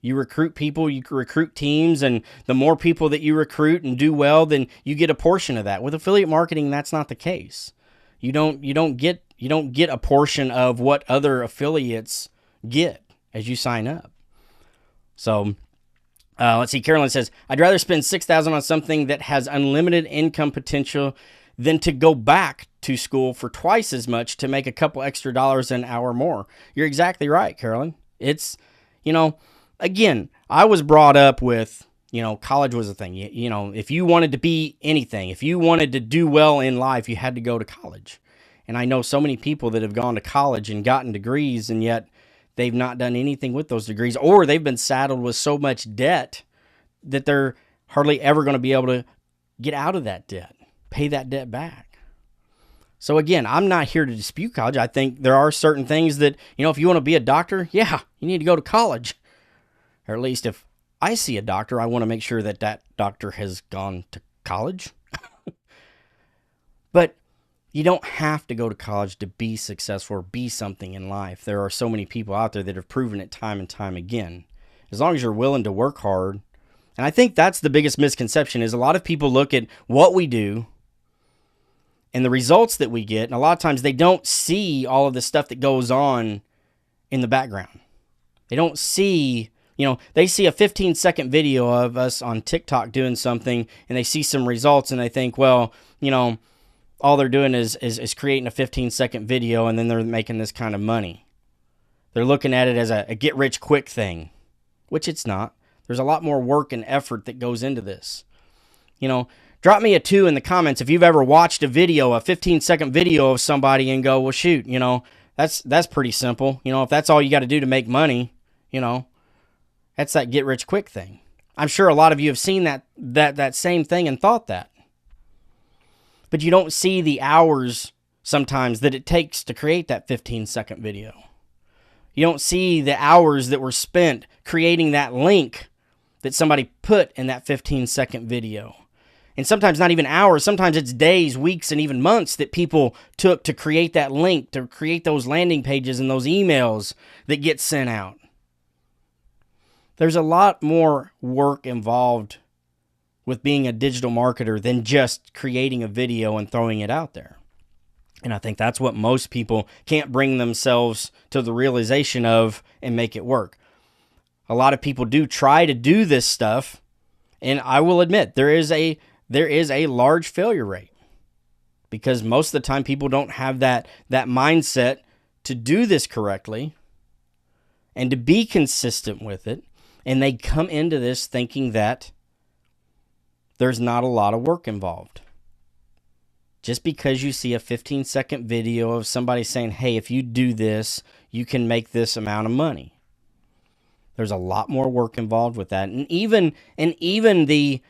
You recruit people, you recruit teams, and the more people that you recruit and do well, then you get a portion of that. With affiliate marketing, that's not the case. You don't get a portion of what other affiliates get as you sign up. So let's see. Carolyn says, I'd rather spend $6,000 on something that has unlimited income potential than to go back to school for twice as much to make a couple extra dollars an hour more. You're exactly right, Carolyn. It's, again, I was brought up with, college was a thing. If you wanted to be anything, if you wanted to do well in life, you had to go to college. And I know so many people that have gone to college and gotten degrees, and yet they've not done anything with those degrees, or they've been saddled with so much debt that they're hardly ever going to be able to get out of that debt, pay that debt back. So again, I'm not here to dispute college. I think there are certain things that, if you want to be a doctor, yeah, you need to go to college. Or at least if I see a doctor, I want to make sure that that doctor has gone to college. But you don't have to go to college to be successful or be something in life. There are so many people out there that have proven it time and time again. As long as you're willing to work hard. And I think that's the biggest misconception, is a lot of people look at what we do and the results that we get, and a lot of times they don't see all of the stuff that goes on in the background. They don't see, they see a 15-second video of us on TikTok doing something, and they see some results, and they think, well, all they're doing is creating a 15-second video, and then they're making this kind of money. They're looking at it as a get-rich-quick thing, which it's not. There's a lot more work and effort that goes into this. Drop me a 2 in the comments if you've ever watched a 15-second video of somebody and go, well, shoot, that's pretty simple. If that's all you got to do to make money, that's that get-rich-quick thing. I'm sure a lot of you have seen that same thing and thought that. But you don't see the hours sometimes that it takes to create that 15-second video. You don't see the hours that were spent creating that link that somebody put in that 15-second video. And sometimes not even hours, sometimes it's days, weeks, and even months that people took to create that link, to create those landing pages and those emails that get sent out. There's a lot more work involved with being a digital marketer than just creating a video and throwing it out there. And I think that's what most people can't bring themselves to the realization of and make it work. A lot of people do try to do this stuff, and I will admit there is a large failure rate, because most of the time people don't have that mindset to do this correctly and to be consistent with it, and they come into this thinking that there's not a lot of work involved. Just because you see a 15-second video of somebody saying, hey, if you do this, you can make this amount of money. There's a lot more work involved with that. And even the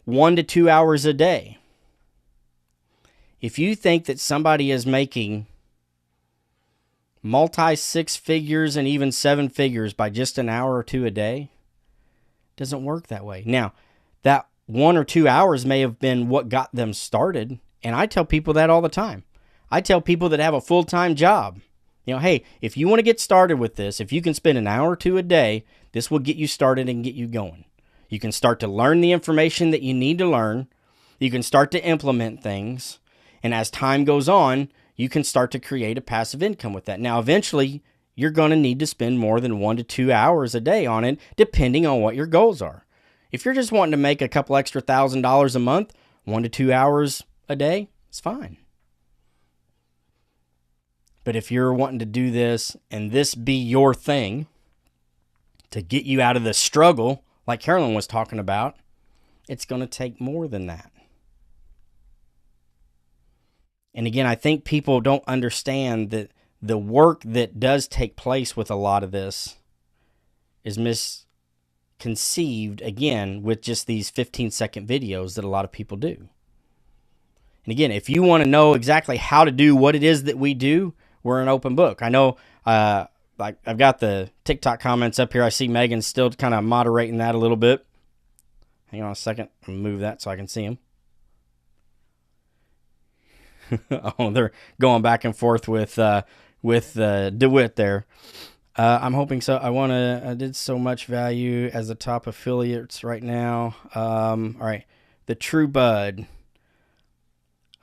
1 to 2 hours a day. If you think that somebody is making multi 6 figures and even 7 figures by just an hour or two a day? Doesn't work that way. Now, that 1 or 2 hours may have been what got them started. And I tell people that all the time. I tell people that have a full-time job, hey, if you want to get started with this, if you can spend an hour or two a day, this will get you started and get you going. You can start to learn the information that you need to learn. You can start to implement things. And as time goes on, you can start to create a passive income with that. Now, eventually, you're going to need to spend more than 1 to 2 hours a day on it, depending on what your goals are. If you're just wanting to make a couple extra $1,000 a month, 1 to 2 hours a day, it's fine. But if you're wanting to do this and this be your thing to get you out of the struggle, like Carolyn was talking about, it's going to take more than that. And again, I think people don't understand that the work that does take place with a lot of this is misconceived, again, with just these 15-second videos that a lot of people do. And again, if you want to know exactly how to do what it is that we do, we're an open book. I know, like I've got the TikTok comments up here. I see Megan's still kind of moderating that a little bit. Hang on a second. I'll move that so I can see them. Oh, they're going back and forth with DeWitt there. I'm hoping so. I did so much value as the top affiliates right now. All right. The True Bud.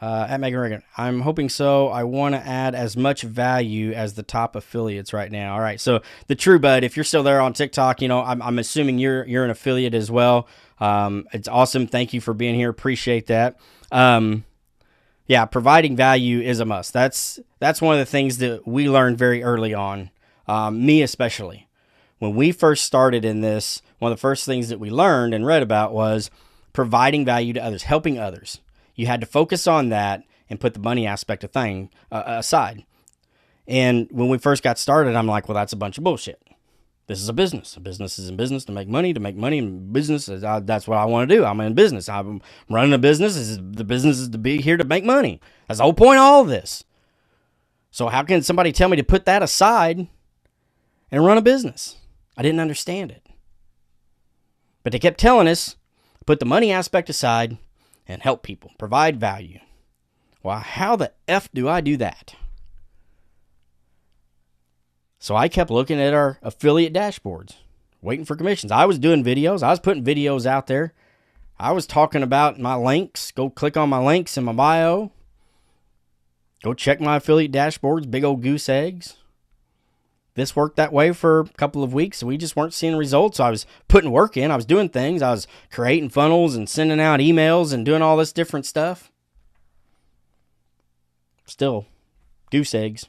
At Megan Reagan. I'm hoping so. I want to add as much value as the top affiliates right now. All right. So the True Bud, if you're still there on TikTok, I'm assuming you're an affiliate as well. It's awesome. Thank you for being here. Appreciate that. Yeah, providing value is a must. That's one of the things that we learned very early on, me especially. When we first started in this, one of the first things that we learned and read about was providing value to others, helping others. You had to focus on that and put the money aspect of thing aside. And when we first got started, I'm like, well, that's a bunch of bullshit. This is a business. A business is in business to make money, and business is, that's what I want to do. I'm in business. I'm running a business. The business is to be here to make money. That's the whole point of all of this. So how can somebody tell me to put that aside and run a business? I didn't understand it. But they kept telling us, put the money aspect aside and help people, provide value. Well, how the F do I do that? So I kept looking at our affiliate dashboards, waiting for commissions. I was doing videos. I was putting videos out there. I was talking about my links. Go click on my links in my bio. Go check my affiliate dashboards, big old goose eggs. This worked that way for a couple of weeks. We just weren't seeing results. So I was putting work in. I was doing things. I was creating funnels and sending out emails and doing all this different stuff. Still, goose eggs.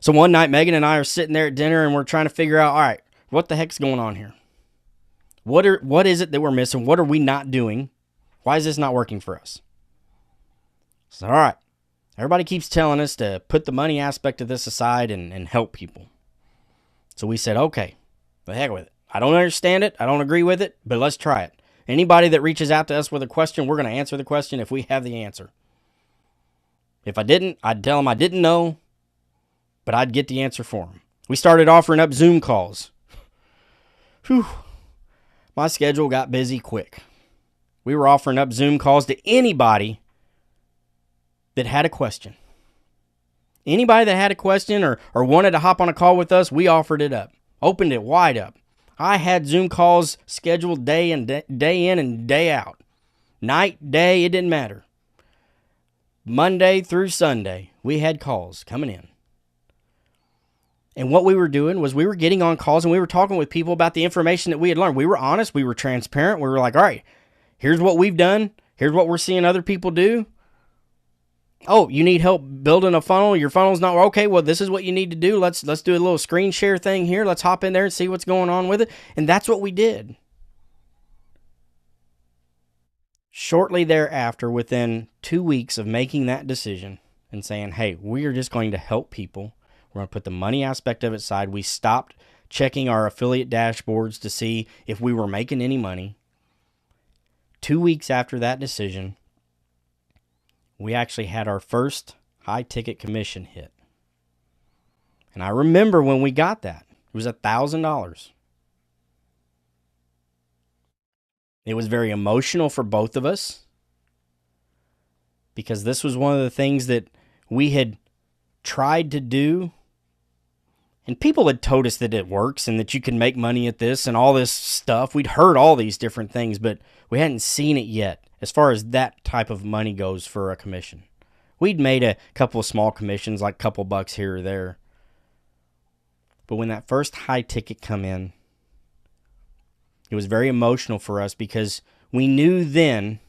So one night, Megan and I are sitting there at dinner and we're trying to figure out, all right, what the heck's going on here? What is it that we're missing? What are we not doing? Why is this not working for us? So, all right. Everybody keeps telling us to put the money aspect of this aside and help people. So we said, okay, the heck with it. I don't understand it. I don't agree with it, but let's try it. Anybody that reaches out to us with a question, we're going to answer the question if we have the answer. If I didn't, I'd tell them I didn't know, but I'd get the answer for them. We started offering up Zoom calls. Whew. My schedule got busy quick. We were offering up Zoom calls to anybody that had a question. Anybody that had a question or wanted to hop on a call with us, we offered it up. Opened it wide up. I had Zoom calls scheduled day in and day out. Night, day, it didn't matter. Monday through Sunday, we had calls coming in. And what we were doing was we were getting on calls and we were talking with people about the information that we had learned. We were honest. We were transparent. We were like, all right, here's what we've done. Here's what we're seeing other people do. Oh, you need help building a funnel? Your funnel's not okay. Well, this is what you need to do. Let's do a little screen share thing here. Let's hop in there and see what's going on with it. And that's what we did. Shortly thereafter, within 2 weeks of making that decision and saying, hey, we are just going to help people. We're going to put the money aspect of it aside. We stopped checking our affiliate dashboards to see if we were making any money. 2 weeks after that decision, we actually had our first high-ticket commission hit. And I remember when we got that, it was $1,000. It was very emotional for both of us because this was one of the things that we had tried to do. And people had told us that it works and that you can make money at this and all this stuff. We'd heard all these different things, but we hadn't seen it yet as far as that type of money goes for a commission. We'd made a couple of small commissions, like a couple bucks here or there. But when that first high ticket come in, it was very emotional for us because we knew then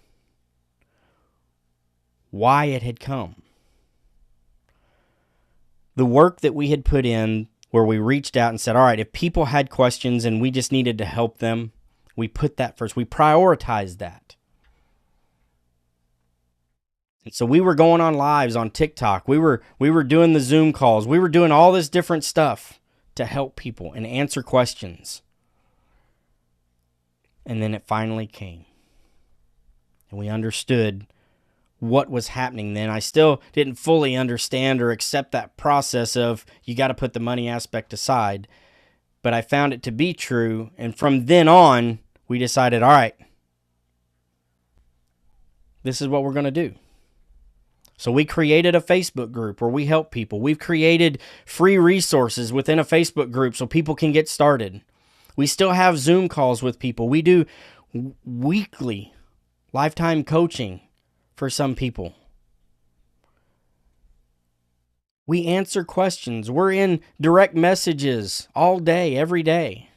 why it had come. The work that we had put in, where we reached out and said, all right, if people had questions and we just needed to help them, we put that first. We prioritized that. And so we were going on lives on TikTok. We were doing the Zoom calls. We were doing all this different stuff to help people and answer questions. And then it finally came. And we understood what was happening then. I still didn't fully understand or accept that process of you got to put the money aspect aside. But I found it to be true. And from then on, we decided, all right, this is what we're going to do. So we created a Facebook group where we help people. We've created free resources within a Facebook group so people can get started. We still have Zoom calls with people. We do weekly lifetime coaching for some people. We answer questions. We're in direct messages all day, every day.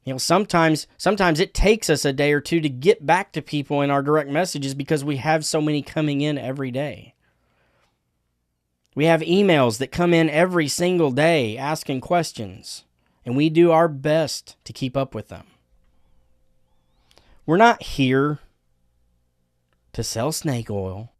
You know, sometimes it takes us a day or two to get back to people in our direct messages because we have so many coming in every day. We have emails that come in every single day asking questions, and we do our best to keep up with them. We're not here to sell snake oil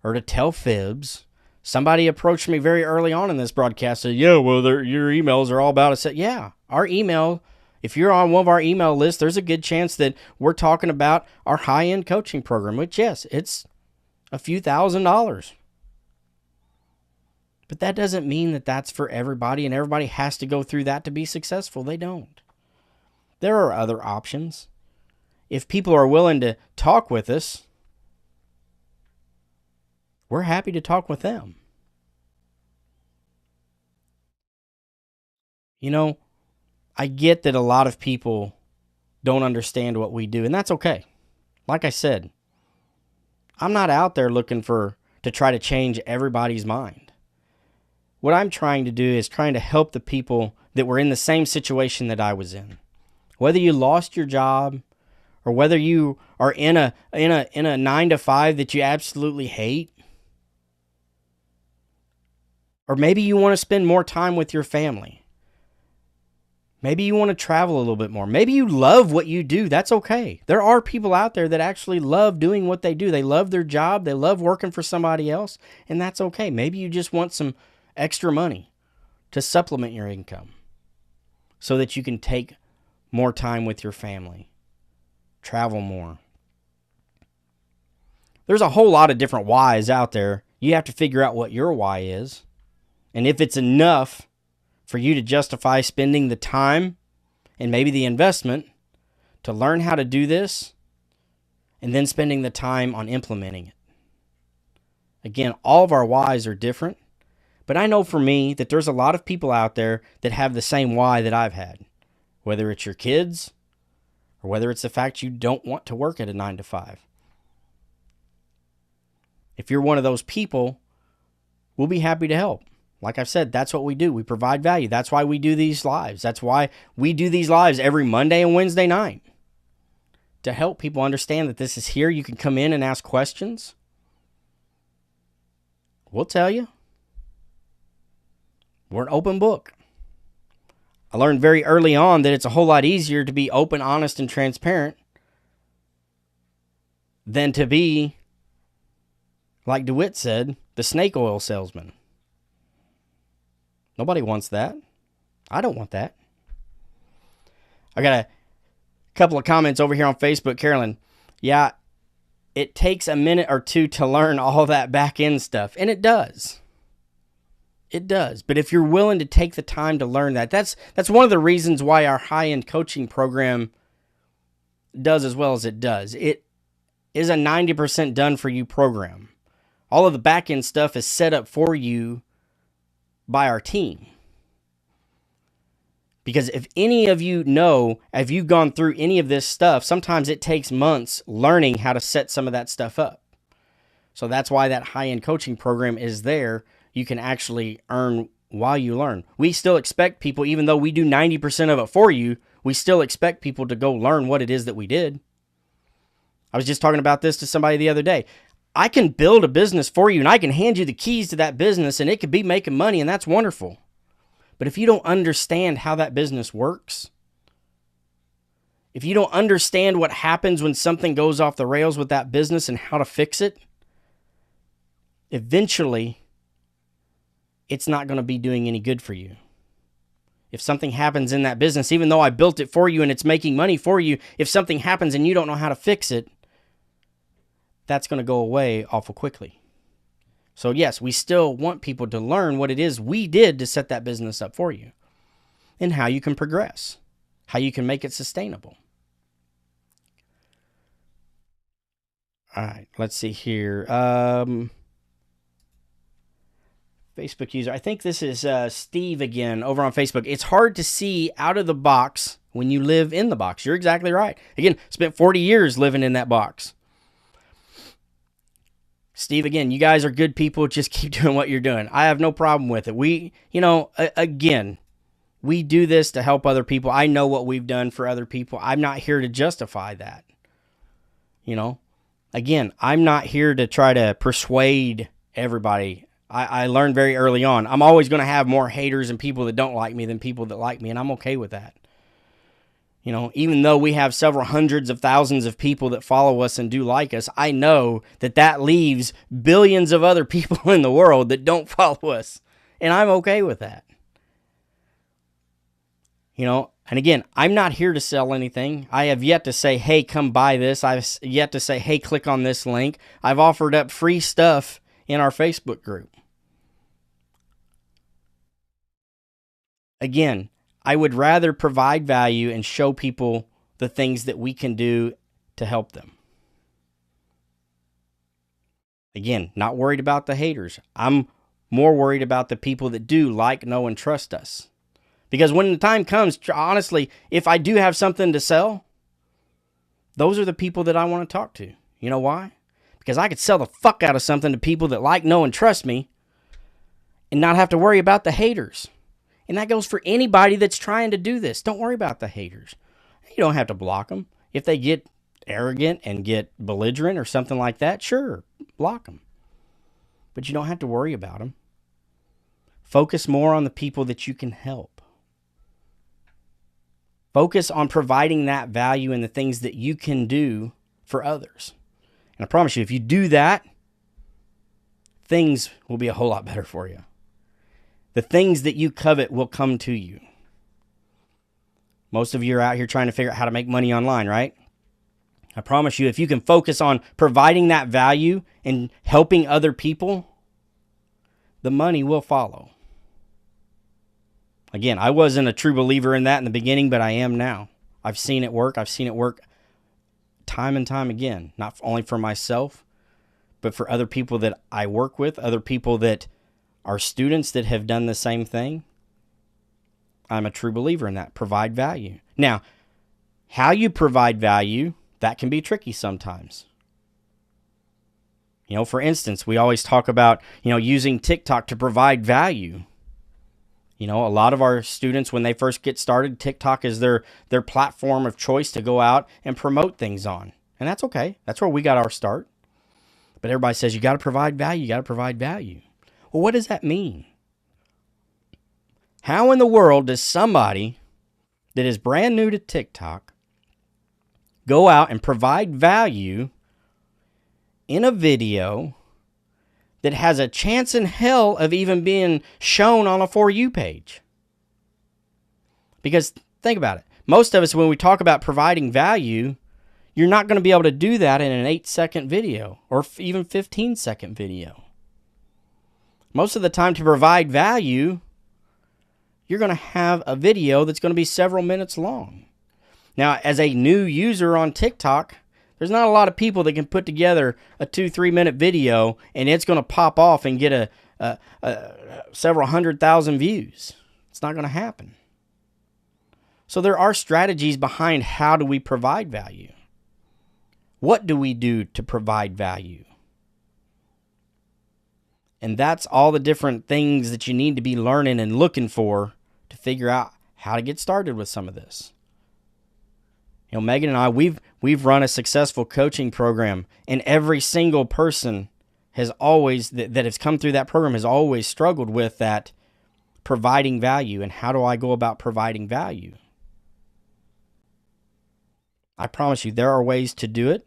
or to tell fibs. Somebody approached me very early on in this broadcast and said, yeah, well, your emails are all about us. Yeah, our email, if you're on one of our email lists, there's a good chance that we're talking about our high-end coaching program, which, yes, it's a few $1,000s. But that doesn't mean that that's for everybody and everybody has to go through that to be successful. They don't. There are other options. If people are willing to talk with us, we're happy to talk with them. You know, I get that a lot of people don't understand what we do, and that's okay. Like I said, I'm not out there looking to try to change everybody's mind. What I'm trying to do is trying to help the people that were in the same situation that I was in. Whether you lost your job or whether you are in a 9-to-5 that you absolutely hate, or maybe you want to spend more time with your family. Maybe you want to travel a little bit more. Maybe you love what you do. That's okay. There are people out there that actually love doing what they do. They love their job. They love working for somebody else, and that's okay. Maybe you just want some extra money to supplement your income so that you can take more time with your family, travel more. There's a whole lot of different whys out there. You have to figure out what your why is. And if it's enough for you to justify spending the time and maybe the investment to learn how to do this and then spending the time on implementing it. Again, all of our whys are different, but I know for me that there's a lot of people out there that have the same why that I've had, whether it's your kids or whether it's the fact you don't want to work at a 9-to-5. If you're one of those people, we'll be happy to help. Like I've said, that's what we do. We provide value. That's why we do these lives. That's why we do these lives every Monday and Wednesday night, to help people understand that this is here. You can come in and ask questions. We'll tell you. We're an open book. I learned very early on that it's a whole lot easier to be open, honest, and transparent than to be, like DeWitt said, the snake oil salesman. Nobody wants that. I don't want that. I got a couple of comments over here on Facebook. Carolyn, yeah, it takes a minute or two to learn all that back end stuff, and it does. It does. But if you're willing to take the time to learn that, that's one of the reasons why our high-end coaching program does as well as it does. It is a 90% done for you program. All of the back-end stuff is set up for you by our team. Because if any of you know, if you've gone through any of this stuff, sometimes it takes months learning how to set some of that stuff up. So that's why that high-end coaching program is there. You can actually earn while you learn. We still expect people, even though we do 90% of it for you, we still expect people to go learn what it is that we did. I was just talking about this to somebody the other day. I can build a business for you and I can hand you the keys to that business and it could be making money and that's wonderful. But if you don't understand how that business works, if you don't understand what happens when something goes off the rails with that business and how to fix it, eventually it's not going to be doing any good for you. If something happens in that business, even though I built it for you and it's making money for you, if something happens and you don't know how to fix it, that's going to go away awful quickly. So yes, we still want people to learn what it is we did to set that business up for you and how you can progress, how you can make it sustainable. All right, let's see here. Facebook user. I think this is Steve again over on Facebook. It's hard to see out of the box when you live in the box. You're exactly right. Again, spent 40 years living in that box. Steve, again, you guys are good people. Just keep doing what you're doing. I have no problem with it. We, again, we do this to help other people. I know what we've done for other people. I'm not here to justify that. Again, I'm not here to try to persuade everybody. I learned very early on, I'm always going to have more haters and people that don't like me than people that like me, and I'm okay with that. Even though we have several hundreds of thousands of people that follow us and do like us, I know that leaves billions of other people in the world that don't follow us, and I'm okay with that. And again, I'm not here to sell anything. I have yet to say, hey, come buy this. I've yet to say, hey, click on this link. I've offered up free stuff in our Facebook group. Again, I would rather provide value and show people the things that we can do to help them. Again, not worried about the haters. I'm more worried about the people that do like, know, and trust us. Because when the time comes, honestly, if I do have something to sell, those are the people that I want to talk to. You know why? Because I could sell the fuck out of something to people that like, know, and trust me and not have to worry about the haters. And that goes for anybody that's trying to do this. Don't worry about the haters. You don't have to block them. If they get arrogant and get belligerent or something like that, sure, block them. But you don't have to worry about them. Focus more on the people that you can help. Focus on providing that value and the things that you can do for others. And I promise you, if you do that, things will be a whole lot better for you. The things that you covet will come to you. Most of you are out here trying to figure out how to make money online, right? I promise you, if you can focus on providing that value and helping other people, the money will follow. Again, I wasn't a true believer in that in the beginning, but I am now. I've seen it work. I've seen it work time and time again, not only for myself, but for other people that I work with, other people that are students that have done the same thing. I'm a true believer in that. Provide value. Now, how you provide value, that can be tricky sometimes. For instance, we always talk about, using TikTok to provide value. A lot of our students, when they first get started, TikTok is their platform of choice to go out and promote things on. And that's okay. That's where we got our start. But everybody says, you got to provide value. You got to provide value. Well, what does that mean? How in the world does somebody that is brand new to TikTok go out and provide value in a video that has a chance in hell of even being shown on a For You page? Because think about it. Most of us, when we talk about providing value, you're not going to be able to do that in an 8-second video or even 15-second video. Most of the time, to provide value, you're going to have a video that's going to be several minutes long. Now, as a new user on TikTok, there's not a lot of people that can put together a 2-3 minute video and it's going to pop off and get a several 100,000 views. It's not going to happen. So there are strategies behind how do we provide value. What do we do to provide value? And that's all the different things that you need to be learning and looking for to figure out how to get started with some of this. You know, Megan and I, we've run a successful coaching program, and every single person has always, that has come through that program has always struggled with that providing value. And how do I go about providing value? I promise you, there are ways to do it.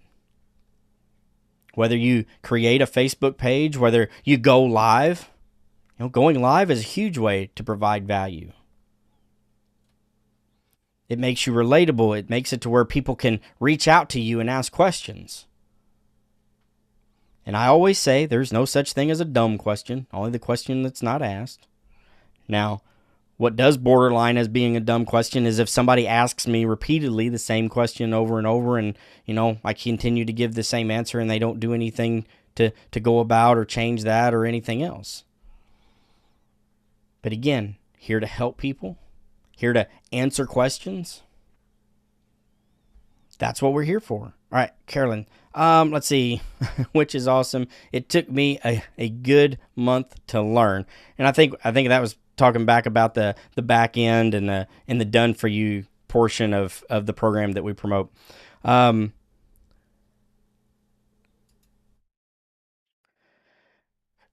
Whether you create a Facebook page, whether you go live, you know, going live is a huge way to provide value. It makes you relatable. It makes it to where people can reach out to you and ask questions. And I always say there's no such thing as a dumb question, only the question that's not asked. Now, what does borderline as being a dumb question is if somebody asks me repeatedly the same question over and over, and, you know, I continue to give the same answer and they don't do anything to go about or change that or anything else. But again, here to help people, here to answer questions. That's what we're here for. All right, Carolyn, let's see, which is awesome. It took me a good month to learn. And I think that was talking back about the back end and the done for you portion of the program that we promote. All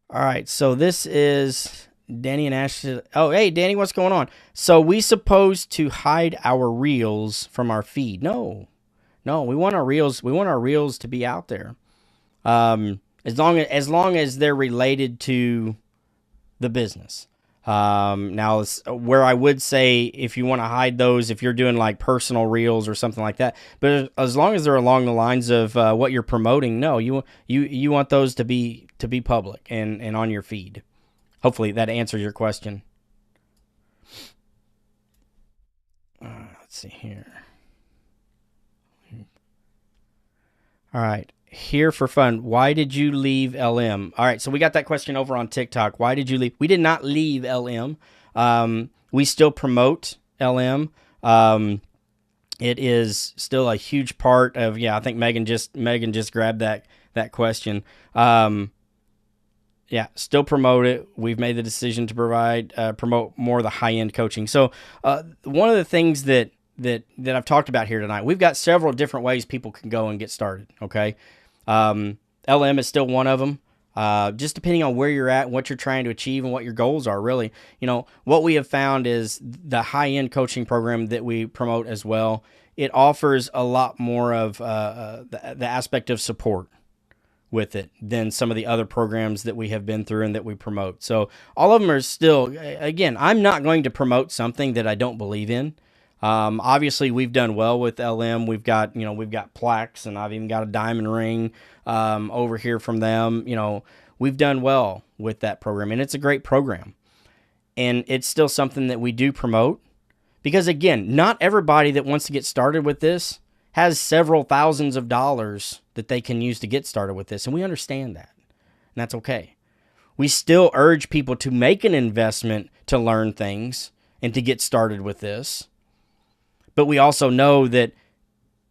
right, so this is Danny and Ashley. Oh, hey, Danny, what's going on? So we supposed to hide our reels from our feed? No, we want our reels. We want our reels to be out there, as long as they're related to the business. Now, where I would say if you want to hide those, if you're doing like personal reels or something like that, but as long as they're along the lines of what you're promoting, no, you want those to be public and on your feed. Hopefully that answers your question. Let's see here. All right. Here for fun. Why did you leave LM? All right. So we got that question over on TikTok. Why did you leave? We did not leave LM. We still promote LM. It is still a huge part of, I think Megan just grabbed that question. Still promote it. We've made the decision to promote more of the high-end coaching. So one of the things that I've talked about here tonight, we've got several different ways people can go and get started, okay? LM is still one of them, just depending on where you're at, what you're trying to achieve, and what your goals are, really. You know, what we have found is the high-end coaching program that we promote as well, it offers a lot more of the aspect of support with it than some of the other programs that we have been through and that we promote. So all of them are still, again, I'm not going to promote something that I don't believe in. Obviously we've done well with LM. We've got plaques, and I've even got a diamond ring, over here from them. You know, we've done well with that program, and it's a great program, and it's still something that we do promote because, again, not everybody that wants to get started with this has several thousands of dollars that they can use to get started with this, and we understand that, and that's okay. We still urge people to make an investment to learn things and to get started with this. But we also know that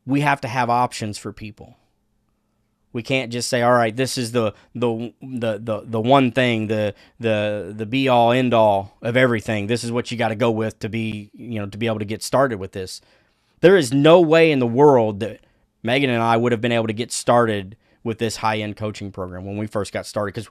we have to have options for people. We can't just say, all right, this is the one thing, the be all end all of everything. This is what you got to go with to be able to get started with this. There is no way in the world that Megan and I would have been able to get started with this high-end coaching program when we first got started, because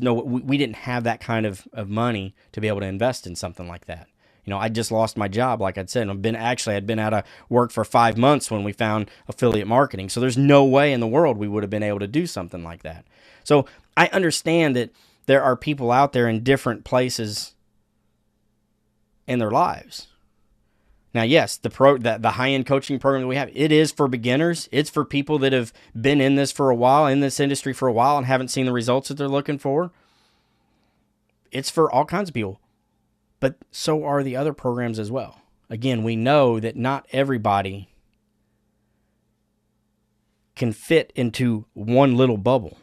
we didn't have that kind of money to be able to invest in something like that. You know, I just lost my job, like I'd said. I'd been out of work for 5 months when we found affiliate marketing. So there's no way in the world we would have been able to do something like that. So I understand that there are people out there in different places in their lives. Now, yes, the high-end coaching program that we have, it is for beginners. It's for people that have been in this industry for a while, and haven't seen the results that they're looking for. it's for all kinds of people. But so are the other programs as well. Again, we know that not everybody can fit into one little bubble.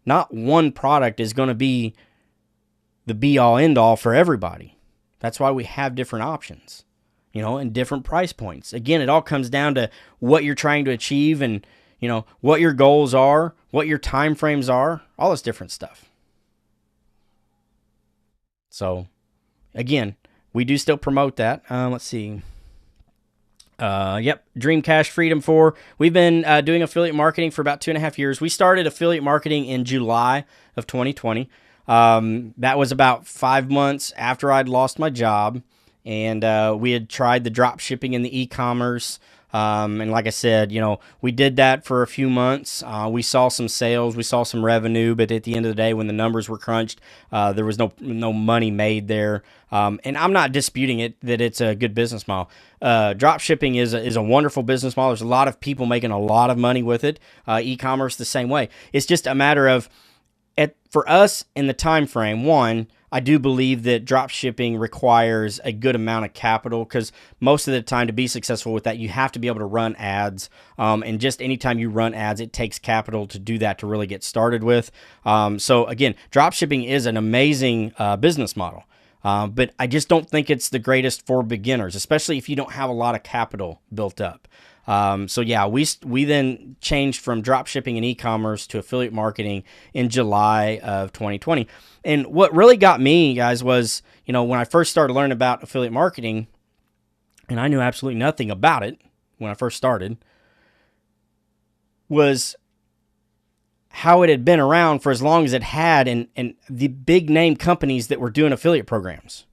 Not one product is going to be the be-all, end-all for everybody. That's why we have different options, and different price points. Again, it all comes down to what you're trying to achieve and, what your goals are, what your time frames are, all this different stuff. So, again, we do still promote that. Let's see. Dream Cash Freedom 4. We've been doing affiliate marketing for about 2.5 years. We started affiliate marketing in July of 2020. That was about 5 months after I'd lost my job, and we had tried the drop shipping and the e-commerce. And like I said, we did that for a few months. We saw some sales, we saw some revenue, but at the end of the day, when the numbers were crunched, there was no money made there. And I'm not disputing it that it's a good business model. Drop shipping is a wonderful business model. There's a lot of people making a lot of money with it. E-commerce the same way. It's just a matter of, for us in the time frame, one, I do believe that drop shipping requires a good amount of capital, because most of the time, to be successful with that, you have to be able to run ads. And just anytime you run ads, it takes capital to do that, to really get started with. So again, drop shipping is an amazing business model. But I just don't think it's the greatest for beginners, especially if you don't have a lot of capital built up. So yeah, we then changed from drop shipping and e-commerce to affiliate marketing in July of 2020. And what really got me, guys, was, when I first started learning about affiliate marketing, and I knew absolutely nothing about it when I first started, was how it had been around for as long as it had, and the big name companies that were doing affiliate programs.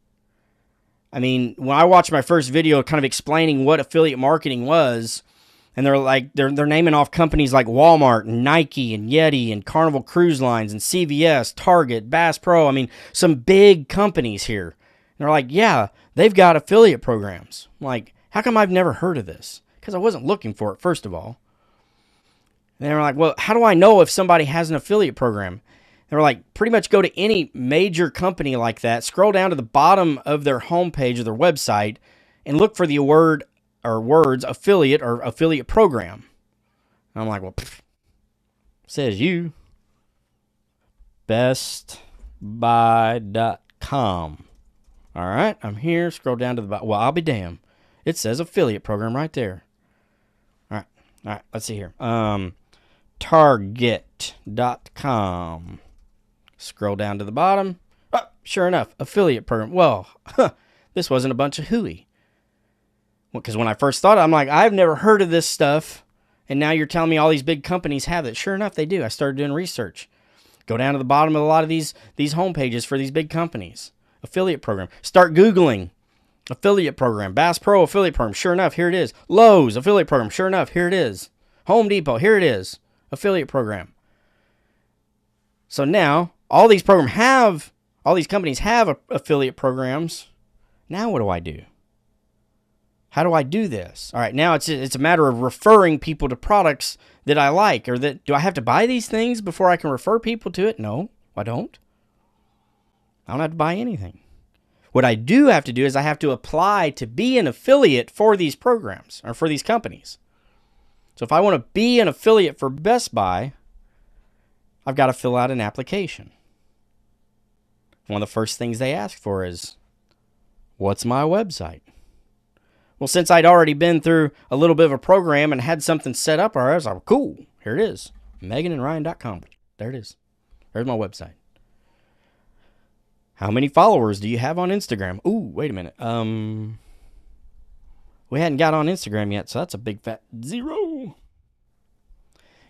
I mean, when I watched my first video kind of explaining what affiliate marketing was, and they're naming off companies like Walmart and Nike and Yeti and Carnival Cruise Lines and CVS, Target, Bass Pro. I mean, some big companies here. And they're like, yeah, they've got affiliate programs. I'm like, how come I've never heard of this? Because I wasn't looking for it, first of all. And they were like, well, how do I know if somebody has an affiliate program? They were like, pretty much go to any major company like that, scroll down to the bottom of their homepage or their website, and look for the word or words affiliate or affiliate program. And I'm like, well, says you. bestbuy.com. All right, I'm here. Scroll down to the bottom. Well, I'll be damned. It says affiliate program right there. All right, let's see here. Target.com. Scroll down to the bottom. Oh, sure enough, affiliate program. Well, this wasn't a bunch of hooey. Because when I first thought, I'm like, I've never heard of this stuff, and now you're telling me all these big companies have it. Sure enough, they do. I started doing research. Go down to the bottom of a lot of these homepages for these big companies. Affiliate program. Start Googling affiliate program. Bass Pro affiliate program. Sure enough, here it is. Lowe's affiliate program. Sure enough, here it is. Home Depot. Here it is. Affiliate program. So now all these companies have affiliate programs. Now what do I do? How do I do this? All right, now it's a matter of referring people to products that I like, or do I have to buy these things before I can refer people to it? No, I don't. I don't have to buy anything. What I do have to do is I have to apply to be an affiliate for these programs or for these companies. So if I want to be an affiliate for Best Buy, I've got to fill out an application. One of the first things they ask for is, what's my website? Well, since I'd already been through a little bit of a program and had something set up, I was like, cool, here it is, meganandryan.com. There it is. There's my website. How many followers do you have on Instagram? Ooh, wait a minute. We hadn't got on Instagram yet, so that's a big fat 0.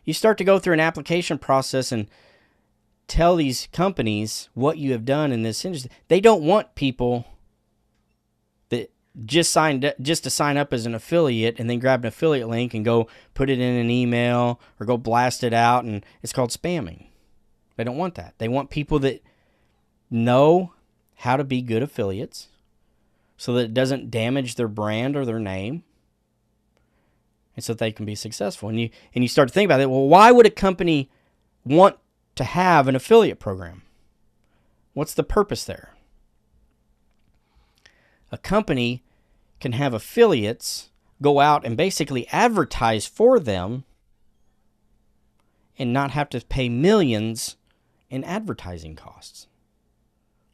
You start to go through an application process and tell these companies what you have done in this industry. They don't want people that just to sign up as an affiliate and then grab an affiliate link and go put it in an email or go blast it out, and it's called spamming. They don't want that. They want people that know how to be good affiliates so that it doesn't damage their brand or their name, and so that they can be successful. And you start to think about it. Well, why would a company want to have an affiliate program? What's the purpose there? A company can have affiliates go out and basically advertise for them and not have to pay millions in advertising costs.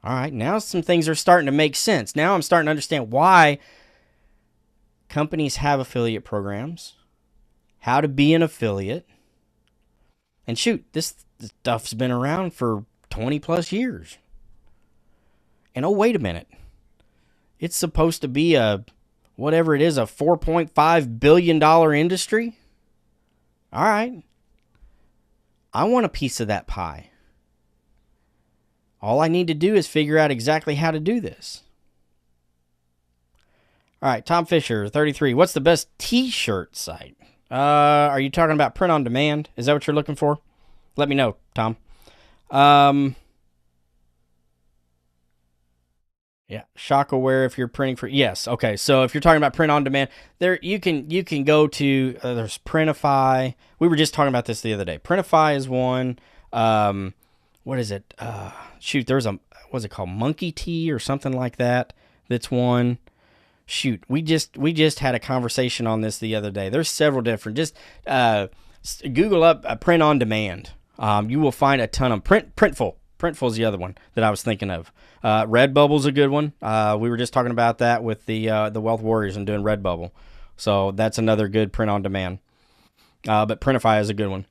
All right, now some things are starting to make sense. Now I'm starting to understand why companies have affiliate programs, how to be an affiliate. And shoot, this stuff's been around for 20 plus years. And oh, wait a minute. It's supposed to be a $4.5 billion industry. All right. I want a piece of that pie. All I need to do is figure out exactly how to do this. All right, Tom Fisher, 33. What's the best t-shirt site? Are you talking about print on demand? Is that what you're looking for? Let me know, Tom. Yeah, Shockaware if you're printing for, yes. Okay, so if you're talking about print on demand, there you can go to, there's Printify. We were just talking about this the other day. Printify is one. What is it? There's what's it called? Monkey Tea or something like that. That's one. Shoot, we just had a conversation on this the other day. There's several different. Just Google up print on demand. You will find a ton of Printful. Printful's the other one that I was thinking of. Redbubble's a good one. We were just talking about that with the Wealth Warriors and doing Redbubble. So that's another good print on demand. But Printify is a good one.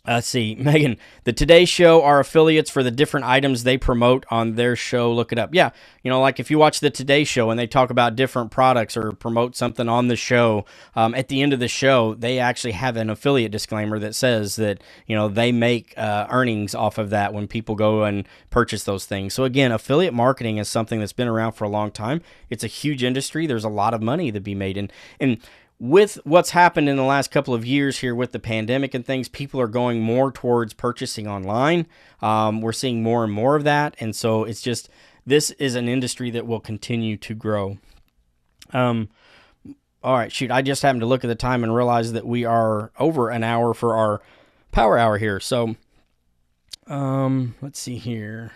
Let's see, Megan, the Today Show are affiliates for the different items they promote on their show. Look it up. Yeah, like if you watch the Today Show and they talk about different products or promote something on the show, at the end of the show, they actually have an affiliate disclaimer that says that, they make earnings off of that when people go and purchase those things. So again, affiliate marketing is something that's been around for a long time. It's a huge industry. There's a lot of money to be made. And with what's happened in the last couple of years here with the pandemic and things, people are going more towards purchasing online. We're seeing more and more of that. And so this is an industry that will continue to grow. All right, shoot, I just happened to look at the time and realize that we are over an hour for our power hour here. So, let's see here.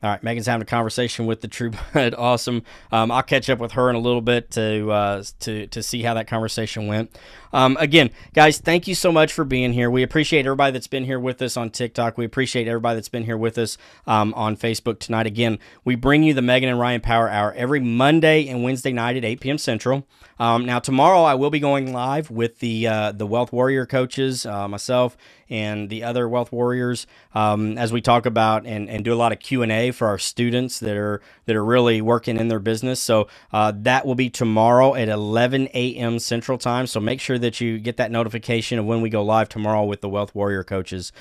All right, Megan's having a conversation with the True Bud. Awesome. I'll catch up with her in a little bit to see how that conversation went. Again, guys, thank you so much for being here. We appreciate everybody that's been here with us on TikTok. We appreciate everybody that's been here with us on Facebook tonight. Again, we bring you the Megan and Ryan Power Hour every Monday and Wednesday night at 8 p.m. Central. Now, tomorrow I will be going live with the Wealth Warrior coaches, myself and the other Wealth Warriors, as we talk about and do a lot of Q&A for our students that are really working in their business. So that will be tomorrow at 11 a.m. Central Time. So make sure that you get that notification of when we go live tomorrow with the Wealth Warrior coaches.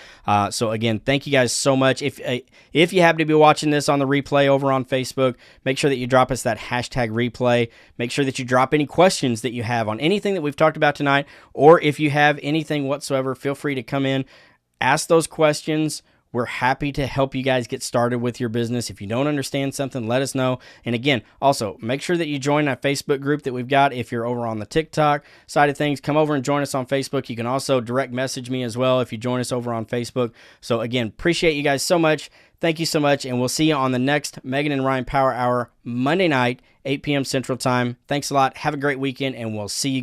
So again, thank you guys so much. If you happen to be watching this on the replay over on Facebook, make sure that you drop us that hashtag replay. Make sure that you drop any questions that you have on anything that we've talked about tonight, or if you have anything whatsoever, feel free to come in, ask those questions. We're happy to help you guys get started with your business. If you don't understand something, let us know. And again, also make sure that you join that Facebook group that we've got. If you're over on the TikTok side of things, come over and join us on Facebook. You can also direct message me as well if you join us over on Facebook. So again, appreciate you guys so much. Thank you so much. And we'll see you on the next Megan and Ryan Power Hour Monday night, 8 p.m. Central Time. Thanks a lot. Have a great weekend, and we'll see you